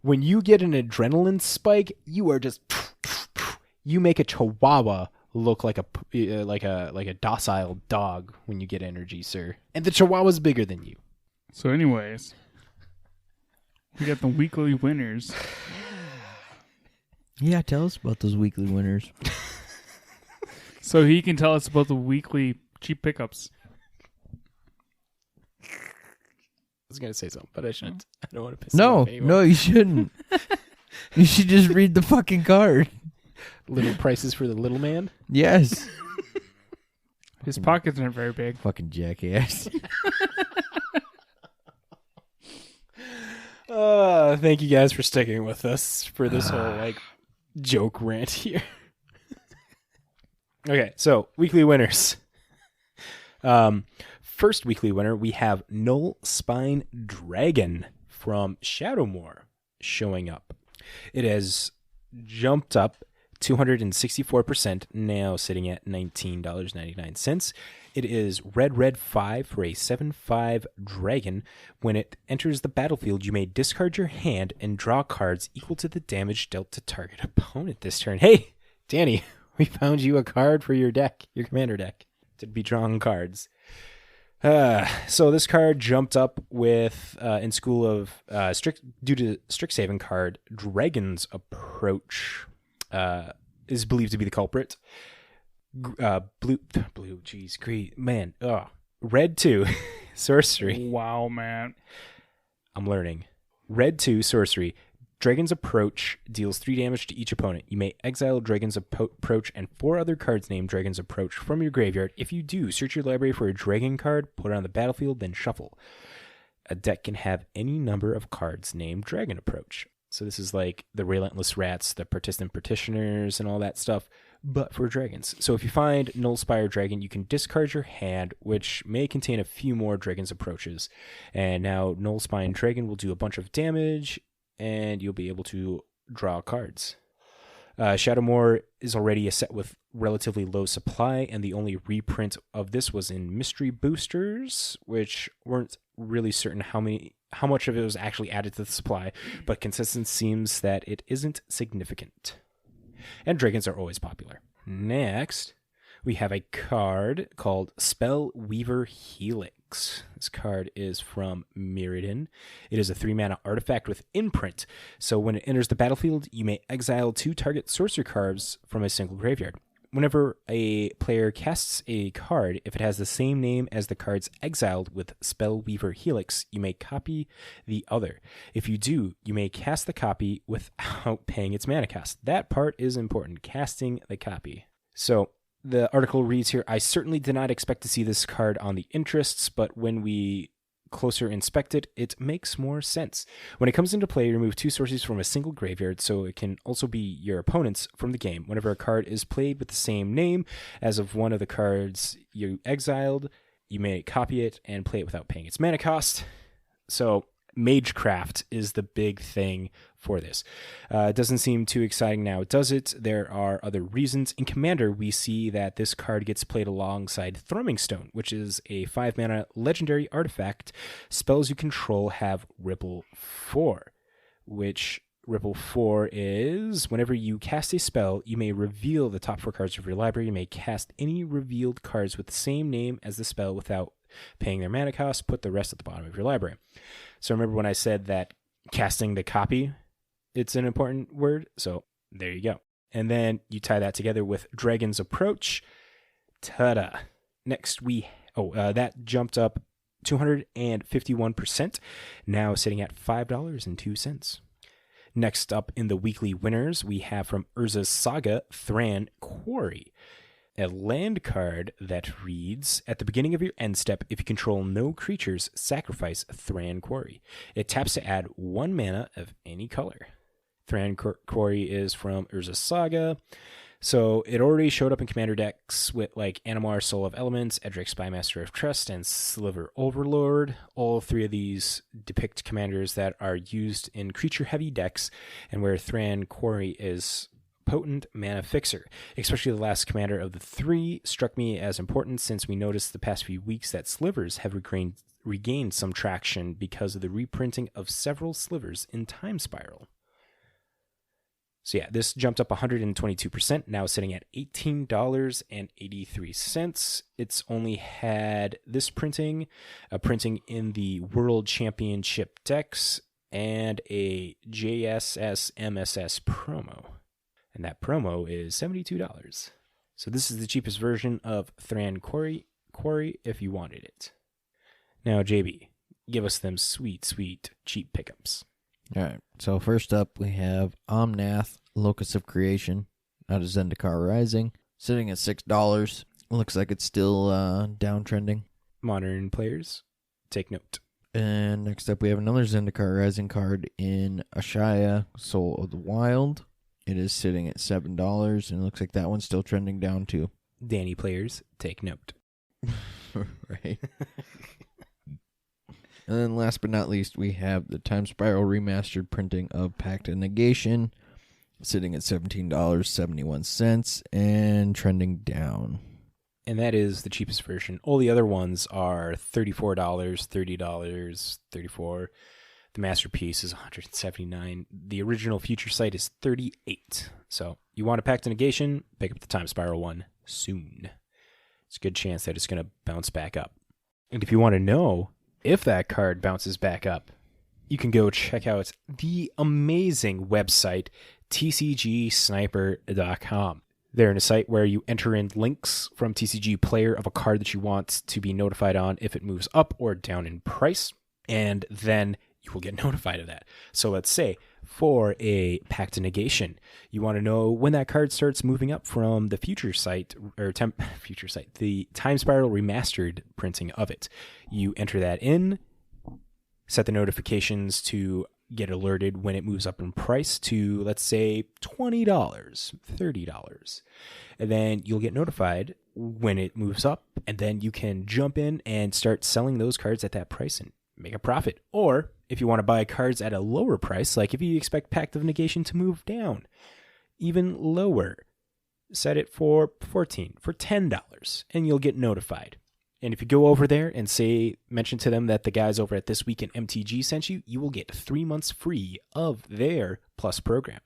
C: When you get an adrenaline spike, you are just you make a chihuahua look like a docile dog when you get energy, sir. And the chihuahua's bigger than you.
D: So anyways, we got the weekly winners.
A: Yeah, tell us about those weekly winners.
D: So he can tell us about the weekly cheap pickups.
C: I was going to say something, but I shouldn't. I don't want to piss him off anymore.
A: No, you shouldn't. You should just read the fucking card.
C: Little prices for the little man?
A: Yes.
D: His pockets aren't very big.
A: Fucking jackass.
C: Thank you guys for sticking with us for this whole joke rant here. Okay, so weekly winners. First weekly winner, we have Null Spine Dragon from Shadowmoor showing up. It has jumped up 264%, now sitting at $19.99. It is red 5 for a 7/5 dragon. When it enters the battlefield, you may discard your hand and draw cards equal to the damage dealt to target opponent this turn. Hey, Danny, we found you a card for your deck, your commander deck, to be drawing cards. So this card jumped up with in School of due to Strixhaven card, Dragon's Approach is believed to be the culprit. Blue, geez, green, man, red 2, sorcery.
D: Wow, man.
C: I'm learning. Red 2, sorcery. Dragon's Approach deals 3 damage to each opponent. You may exile Dragon's Approach and 4 other cards named Dragon's Approach from your graveyard. If you do, search your library for a dragon card, put it on the battlefield, then shuffle. A deck can have any number of cards named Dragon Approach. So this is like the Relentless Rats, the Persistent Petitioners, and all that stuff, but for dragons. So if you find Nullspire Dragon, you can discard your hand, which may contain a few more Dragon's Approaches. And now Nullspine Dragon will do a bunch of damage, and you'll be able to draw cards. Shadowmoor is already a set with relatively low supply, and the only reprint of this was in Mystery Boosters, which weren't really certain how much of it was actually added to the supply, but consensus seems that it isn't significant. And dragons are always popular. Next, we have a card called Spell Weaver Helix. This card is from Mirrodin. It is a 3-mana artifact with imprint. So when it enters the battlefield, you may exile 2 target sorcery cards from a single graveyard. Whenever a player casts a card, if it has the same name as the cards exiled with Spell Weaver Helix, you may copy the other. If you do, you may cast the copy without paying its mana cost. That part is important, casting the copy. So the article reads here, I certainly did not expect to see this card on the interests, but when we closer inspect it, it makes more sense. When it comes into play, remove 2 sources from a single graveyard, so it can also be your opponent's from the game. Whenever a card is played with the same name as of one of the cards you exiled, you may copy it and play it without paying its mana cost. So Magecraft is the big thing for this. It doesn't seem too exciting now, does it? There are other reasons. In Commander, we see that this card gets played alongside Thrumming Stone, which is a 5-mana legendary artifact. Spells you control have Ripple 4, which Ripple 4 is whenever you cast a spell, you may reveal the top 4 cards of your library. You may cast any revealed cards with the same name as the spell without paying their mana cost. Put the rest at the bottom of your library. So remember when I said that casting the copy, it's an important word. So there you go. And then you tie that together with Dragon's Approach. Ta-da. Next that jumped up 251%, now sitting at $5.02. Next up in the weekly winners, we have from Urza's Saga, Thran Quarry. A land card that reads, at the beginning of your end step, if you control no creatures, sacrifice Thran Quarry. It taps to add 1 mana of any color. Thran Quarry is from Urza's Saga. So it already showed up in commander decks with like Animar, Soul of Elements, Edric, Spymaster of Trust, and Sliver Overlord. All 3 of these depict commanders that are used in creature-heavy decks, and where Thran Quarry is potent mana fixer. Especially the last commander of the 3 struck me as important, since we noticed the past few weeks that slivers have regained some traction because of the reprinting of several slivers in Time Spiral. So yeah, this jumped up 122%, now sitting at $18.83. It's only had this printing, a printing in the World Championship decks, and a JSS MSS promo. And that promo is $72. So this is the cheapest version of Thran Quarry if you wanted it. Now, JB, give us them sweet, sweet, cheap pickups.
A: All right. So first up, we have Omnath, Locus of Creation, out of Zendikar Rising, sitting at $6. Looks like it's still downtrending.
C: Modern players, take note.
A: And next up, we have another Zendikar Rising card in Ashaya, Soul of the Wild. It is sitting at $7, and it looks like that one's still trending down too.
C: Danny players, take note.
A: Right. And then last but not least, we have the Time Spiral Remastered printing of Pact and Negation, sitting at $17.71 and trending down.
C: And that is the cheapest version. All the other ones are $34, $30, $34. The Masterpiece is $179. The original Future Sight is $38. So you want a Pact of Negation, pick up the Time Spiral one soon. It's a good chance that it's going to bounce back up. And if you want to know if that card bounces back up, you can go check out the amazing website, tcgsniper.com. They're in a site where you enter in links from TCG Player of a card that you want to be notified on if it moves up or down in price, and then you will get notified of that. So let's say for a Pact of Negation, you want to know when that card starts moving up from the Future Sight, the Time Spiral Remastered printing of it. You enter that in, set the notifications to get alerted when it moves up in price to, let's say, $20, $30. And then you'll get notified when it moves up, and then you can jump in and start selling those cards at that price and make a profit. Or if you want to buy cards at a lower price, like if you expect Pact of Negation to move down even lower, set it for $10, and you'll get notified. And if you go over there and mention to them that the guys over at This Week in MTG sent you, you will get 3 months free of their Plus program.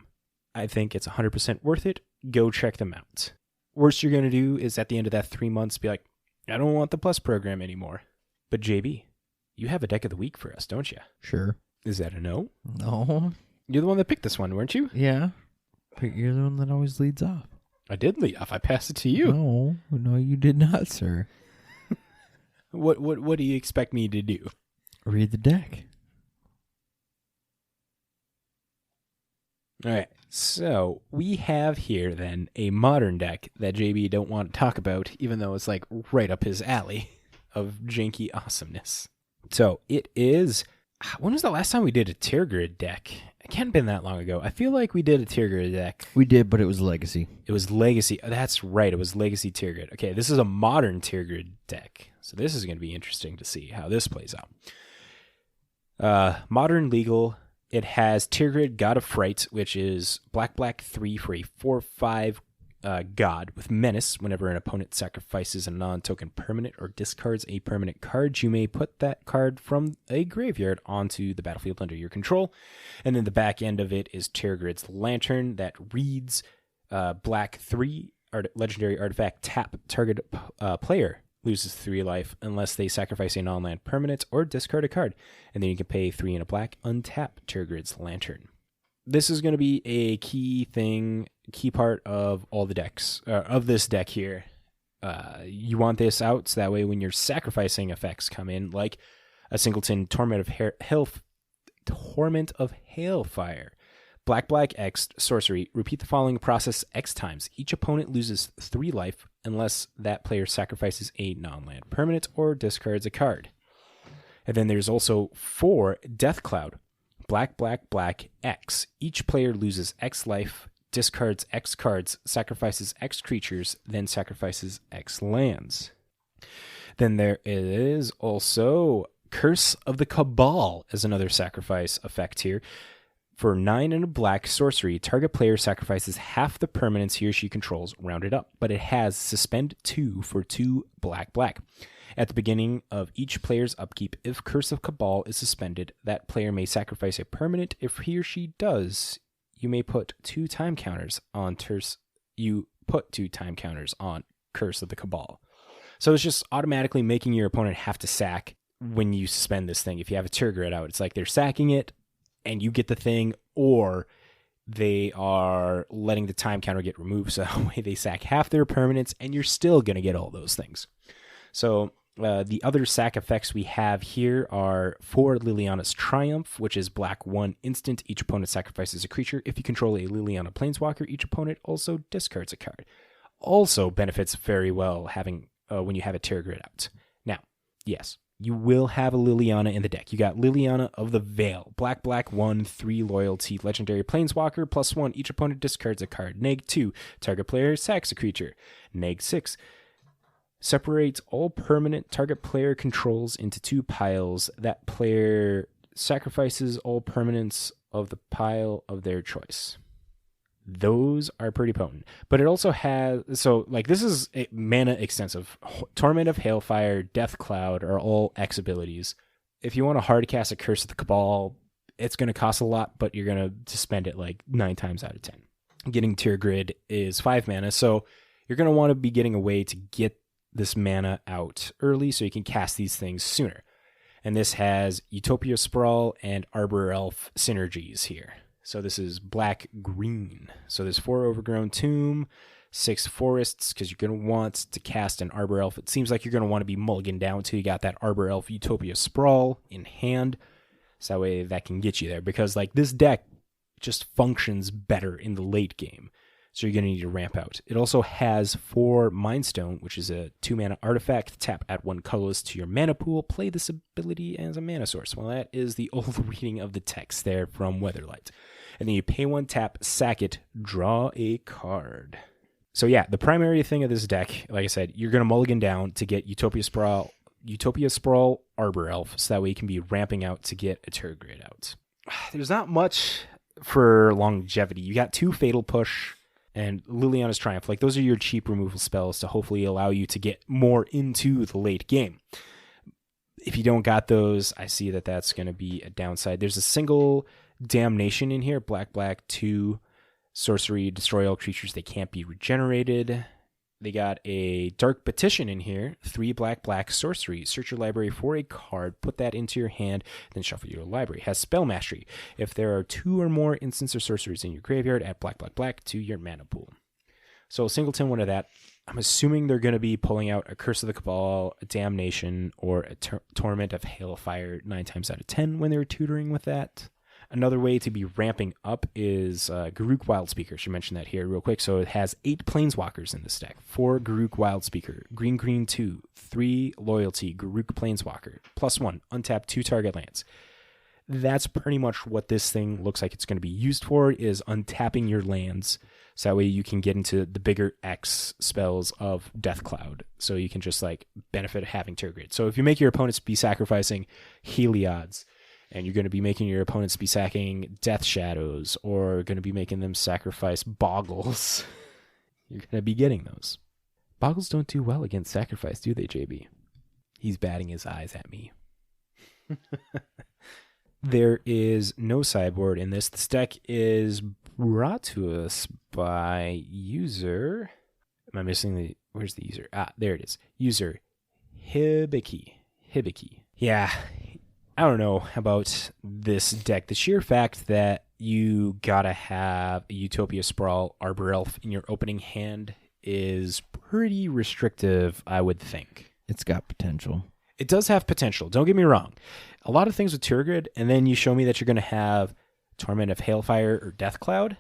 C: I think it's 100% worth it. Go check them out. Worst you're going to do is at the end of that 3 months be like, I don't want the Plus program anymore. But JB, you have a deck of the week for us, don't you?
A: Sure.
C: Is that a no?
A: No.
C: You're the one that picked this one, weren't you?
A: Yeah. But you're the one that always leads off.
C: I did lead off. I passed it to you.
A: No, you did not, sir.
C: What do you expect me to do?
A: Read the deck.
C: All right. So we have here then a modern deck that JB don't want to talk about, even though it's like right up his alley of janky awesomeness. So it is. When was the last time we did a tier grid deck? It can't have been that long ago. I feel like we did a tier grid deck.
A: We did, but it was Legacy.
C: It was Legacy. That's right. It was Legacy tier grid. Okay, this is a modern tier grid deck. So this is going to be interesting to see how this plays out. Modern legal. It has tier grid God of Fright, which is black 3 for a 4/5 God with Menace. Whenever an opponent sacrifices a non-token permanent or discards a permanent card, you may put that card from a graveyard onto the battlefield under your control. And then the back end of it is Terragrid's Lantern that reads black 3 legendary artifact tap. Target player loses 3 life unless they sacrifice a non-land permanent or discard a card. And then you can pay 3 and a black, untap Terragrid's Lantern. This is going to be a key part of all the decks, of this deck here. You want this out so that way when your sacrificing effects come in, like a singleton Torment of Hailfire. Black X sorcery. Repeat the following process X times. Each opponent loses 3 life unless that player sacrifices a non-land permanent or discards a card. And then there's also 4 Death Cloud. Black X. Each player loses X life, discards X cards, sacrifices X creatures, then sacrifices X lands. Then there is also Curse of the Cabal as another sacrifice effect here. For 9 and a black sorcery, target player sacrifices half the permanents he or she controls, rounded up, but it has suspend 2 for 2 black. At the beginning of each player's upkeep, if Curse of Cabal is suspended, that player may sacrifice a permanent. If he or she does, you may put 2 time counters on Curse of the Cabal. So it's just automatically making your opponent have to sack when you suspend this thing. If you have a tier grid out, it's like they're sacking it and you get the thing, or they are letting the time counter get removed, so that way they sack half their permanents and you're still going to get all those things. So the other sack effects we have here are 4 Liliana's Triumph, which is black 1 instant. Each opponent sacrifices a creature. If you control a Liliana Planeswalker, each opponent also discards a card. Also benefits very well having when you have a tier grid out. Now, yes, you will have a Liliana in the deck. You got Liliana of the Veil. Black 1, 3 loyalty, legendary Planeswalker, +1. Each opponent discards a card. -2, target player sacks a creature. -6. Separate all permanent target player controls into 2 piles. That player sacrifices all permanents of the pile of their choice. Those are pretty potent. But it also has... So, like, this is mana extensive. Torment of Hailfire, Death Cloud are all X abilities. If you want to hard cast a Curse of the Cabal, it's going to cost a lot, but you're going to spend it like 9 times out of 10. Getting Tear Grid is 5 mana, so you're going to want to be getting a way to get this mana out early so you can cast these things sooner. And this has Utopia Sprawl and Arbor Elf synergies here. So this is black-green. So there's 4 Overgrown Tomb, 6 Forests, because you're going to want to cast an Arbor Elf. It seems like you're going to want to be mulligan down until you got that Arbor Elf Utopia Sprawl in hand. So that way that can get you there. Because like this deck just functions better in the late game. So you're going to need to ramp out. It also has 4 Mind Stone, which is a 2-mana artifact. Tap, add 1 colorless to your mana pool. Play this ability as a mana source. Well, that is the old reading of the text there from Weatherlight. And then you pay 1, tap, sack it, draw a card. So yeah, the primary thing of this deck, like I said, you're going to mulligan down to get Utopia Sprawl, Arbor Elf, so that way you can be ramping out to get a Tear Grid out. There's not much for longevity. You got 2 Fatal Push and Liliana's Triumph. Like, those are your cheap removal spells to hopefully allow you to get more into the late game. If you don't got those, I see that that's going to be a downside. There's a single Damnation in here, black, 2 sorcery, destroy all creatures that can't be regenerated. They got a Dark Petition in here, 3 black, sorcery. Search your library for a card, put that into your hand, then shuffle your library. Has Spell Mastery. If there are 2 or more instants or sorceries in your graveyard, add black to your mana pool. So a singleton one of that. I'm assuming they're going to be pulling out a Curse of the Cabal, a Damnation, or a Torment of Hailfire 9 times out of 10 when they're tutoring with that. Another way to be ramping up is Garruk Wildspeaker. Should mention that here real quick. So it has 8 Planeswalkers in this deck. 4 Garruk Wildspeaker. Green 2. 3 Loyalty. Garruk Planeswalker. +1. Untap 2 target lands. That's pretty much what this thing looks like it's going to be used for, is untapping your lands. So that way you can get into the bigger X spells of Death Cloud. So you can just like benefit having Tear Grid. So if you make your opponents be sacrificing Heliod's, and you're going to be making your opponents be sacking Death Shadows, or going to be making them sacrifice Boggles, you're going to be getting those. Boggles don't do well against sacrifice, do they, JB? He's batting his eyes at me. There is no sideboard in this. This deck is brought to us by user... Am I missing the... Where's the user? There it is. User Hibiki. Yeah, I don't know about this deck. The sheer fact that you gotta have a Utopia Sprawl Arbor Elf in your opening hand is pretty restrictive, I would think.
A: It's got potential.
C: It does have potential, don't get me wrong. A lot of things with Tear Grid, and then you show me that you're going to have Torment of Hailfire or Death Cloud.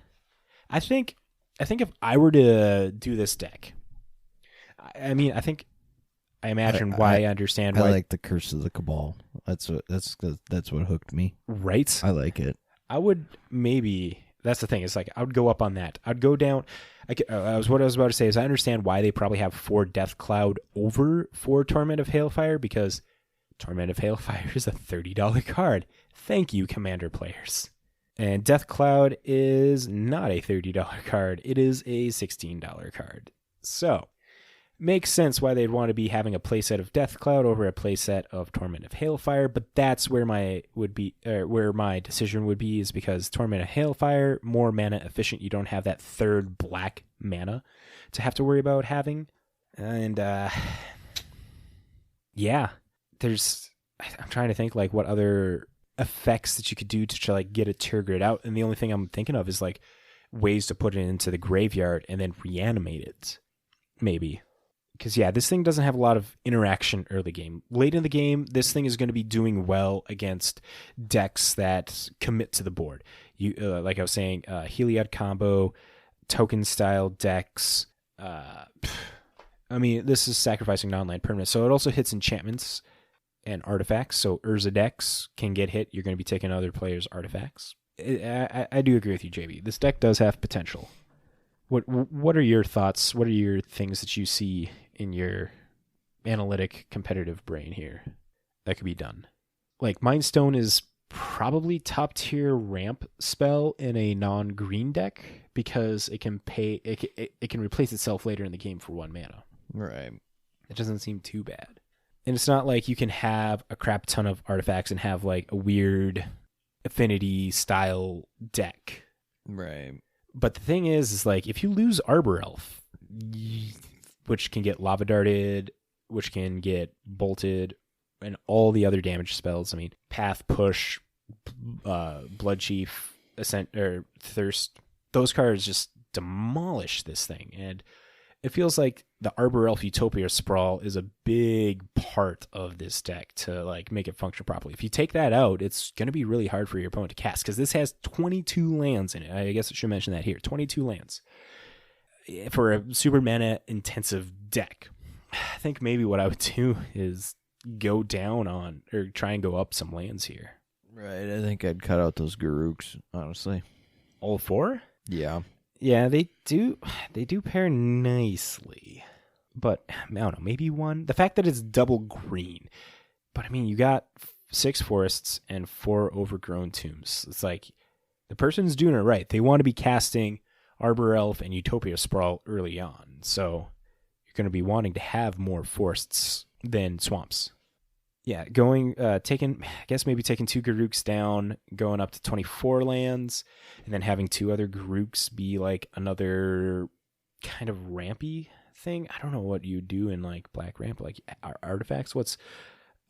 C: I think if I were to do this deck, I imagine why I understand why.
A: I like the Curse of the Cabal. That's what hooked me.
C: Right?
A: I like it.
C: I would maybe. That's the thing. It's like I would go up on that. I'd go down. What I was about to say is I understand why they probably have 4 Death Cloud over 4 Torment of Hailfire, because Torment of Hailfire is a $30 card. Thank you, Commander players. And Death Cloud is not a $30 card. It is a $16 card. So, makes sense why they'd want to be having a playset of Death Cloud over a playset of Torment of Hailfire, but that's where my decision would be, is because Torment of Hailfire, more mana efficient. You don't have that 3rd black mana to have to worry about having. And yeah, I'm trying to think like what other effects that you could do to like get a Tear Grid out, and the only thing I'm thinking of is like ways to put it into the graveyard and then reanimate it, maybe. Because, yeah, this thing doesn't have a lot of interaction early game. Late in the game, this thing is going to be doing well against decks that commit to the board. You, like I was saying, Heliod combo, token-style decks. This is sacrificing non-land permanents. So it also hits enchantments and artifacts. So Urza decks can get hit. You're going to be taking other players' artifacts. I do agree with you, JB. This deck does have potential. What are your thoughts? What are your things that you see in your analytic competitive brain here that could be done. Like, Mind Stone is probably top tier ramp spell in a non-green deck because it can replace itself later in the game for 1 mana.
A: Right.
C: It doesn't seem too bad. And it's not like you can have a crap ton of artifacts and have like a weird affinity style deck.
A: Right.
C: But the thing is like, if you lose Arbor Elf, which can get Lava Darted, which can get Bolted, and all the other damage spells, I mean, Path, Push, Blood Chief, Ascent, or Thirst, those cards just demolish this thing. And it feels like the Arbor Elf Utopia Sprawl is a big part of this deck to like make it function properly. If you take that out, it's going to be really hard for your opponent to cast because this has 22 lands in it. I guess I should mention that here. 22 lands. For a super mana intensive deck, I think maybe what I would do is go down on or try and go up some lands here.
A: Right. I think I'd cut out those Garuks, honestly.
C: All 4?
A: Yeah.
C: Yeah, they do pair nicely. But I don't know, maybe 1. The fact that it's double green. But I mean, you got 6 forests and 4 overgrown tombs. It's like the person's doing it right. They want to be casting Arbor Elf and Utopia Sprawl early on. So you're going to be wanting to have more forests than swamps. Yeah, taking 2 Garuks down, going up to 24 lands, and then having 2 other Garuks be like another kind of rampy thing. I don't know what you do in like Black Ramp, like artifacts.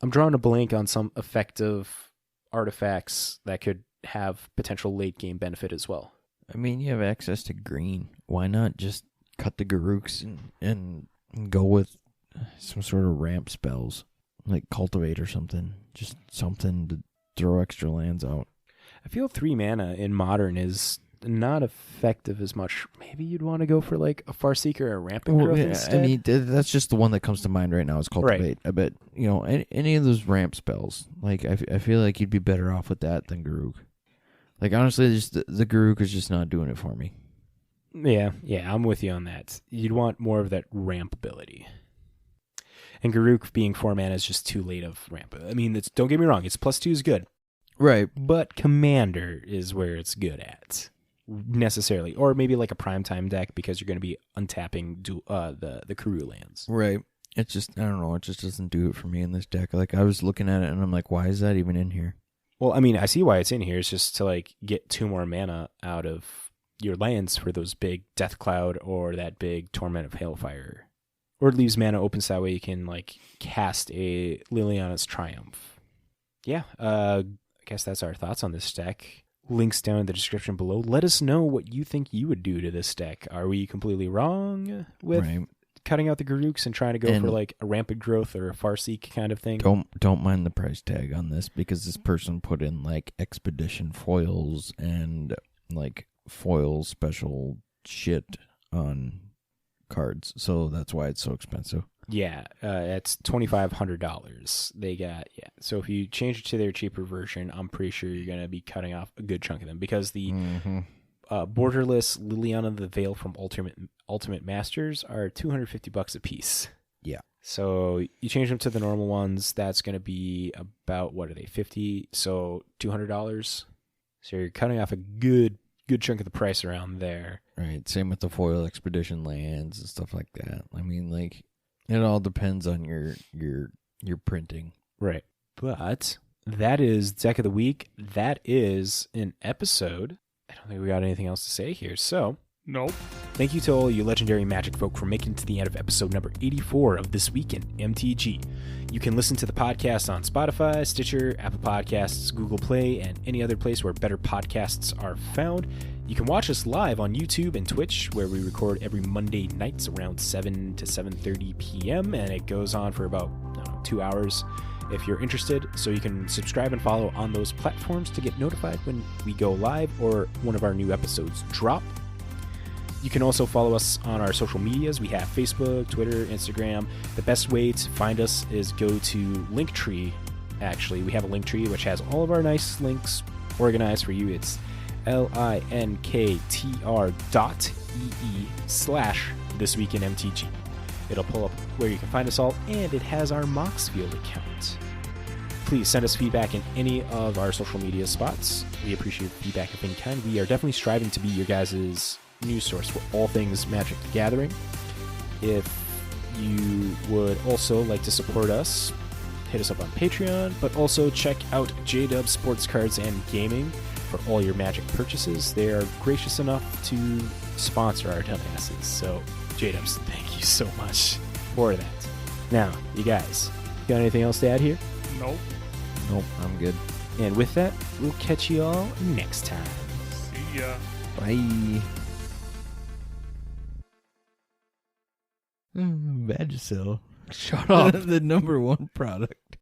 C: I'm drawing a blank on some effective artifacts that could have potential late game benefit as well.
A: I mean, you have access to green. Why not just cut the Garuks and go with some sort of ramp spells? Like Cultivate or something. Just something to throw extra lands out.
C: I feel 3 mana in Modern is not effective as much. Maybe you'd want to go for like a Farseeker or a Rampant Growth instead.
A: I mean, that's just the one that comes to mind right now is Cultivate. Right. I bet, any of those ramp spells, like I feel like you'd be better off with that than Garuk. Like, honestly, just the Garuk is just not doing it for me.
C: Yeah, I'm with you on that. You'd want more of that ramp ability. And Garuk being 4 mana is just too late of ramp. I mean, don't get me wrong, its +2 is good.
A: Right.
C: But Commander is where it's good at, necessarily. Or maybe like a primetime deck because you're going to be untapping the Kuru lands.
A: Right. It's just, I don't know, it just doesn't do it for me in this deck. Like, I was looking at it and I'm like, why is that even in here?
C: Well, I mean, I see why it's in here. It's just to like get 2 more mana out of your lands for those big Death Cloud or that big Torment of Hailfire. Or it leaves mana open so that way you can like cast a Liliana's Triumph. Yeah, I guess that's our thoughts on this deck. Links down in the description below. Let us know what you think you would do to this deck. Are we completely wrong with cutting out the Garuks and trying to go for like a Rampant Growth or a Farseek kind of thing?
A: Don't mind the price tag on this because this person put in like Expedition foils and like foil special shit on cards, so that's why it's so expensive.
C: Yeah, it's $2,500. They got so if you change it to their cheaper version, I'm pretty sure you're gonna be cutting off a good chunk of them because the borderless Liliana the Veil from Ultimate Masters are $250 a piece.
A: Yeah.
C: So you change them to the normal ones, that's gonna be about, what are they, $50? So $200. So you're cutting off a good chunk of the price around there.
A: Right. Same with the foil Expedition lands and stuff like that. I mean, like, it all depends on your printing.
C: Right. But that is Deck of the Week. That is an episode. I don't think we got anything else to say here. So,
D: nope.
C: Thank you to all you legendary Magic folk for making it to the end of episode number 84 of This Week in MTG. You can listen to the podcast on Spotify, Stitcher, Apple Podcasts, Google Play, and any other place where better podcasts are found. You can watch us live on YouTube and Twitch, where we record every Monday nights around 7 to 7:30 p.m., and it goes on for about 2 hours if you're interested. So you can subscribe and follow on those platforms to get notified when we go live or one of our new episodes drop. You can also follow us on our social medias. We have Facebook, Twitter, Instagram. The best way to find us is go to Linktree. Actually, we have a Linktree which has all of our nice links organized for you. It's linktr.ee/thisweekinmtg. It'll pull up where you can find us all, and it has our Moxfield account. Please send us feedback in any of our social media spots. We appreciate feedback of any kind. We are definitely striving to be your guys' news source for all things Magic the Gathering. If you would also like to support us, hit us up on Patreon, but also check out J-Dub Sports Cards and Gaming for all your Magic purchases. They are gracious enough to sponsor our dumbasses. So, J-Dubs, thank you so much for that. Now, you guys, got anything else to add here?
D: Nope.
A: Nope, I'm good.
C: And with that, we'll catch you all next time.
D: See ya.
A: Bye. Vagisil.
D: Shut up.
A: The number one product.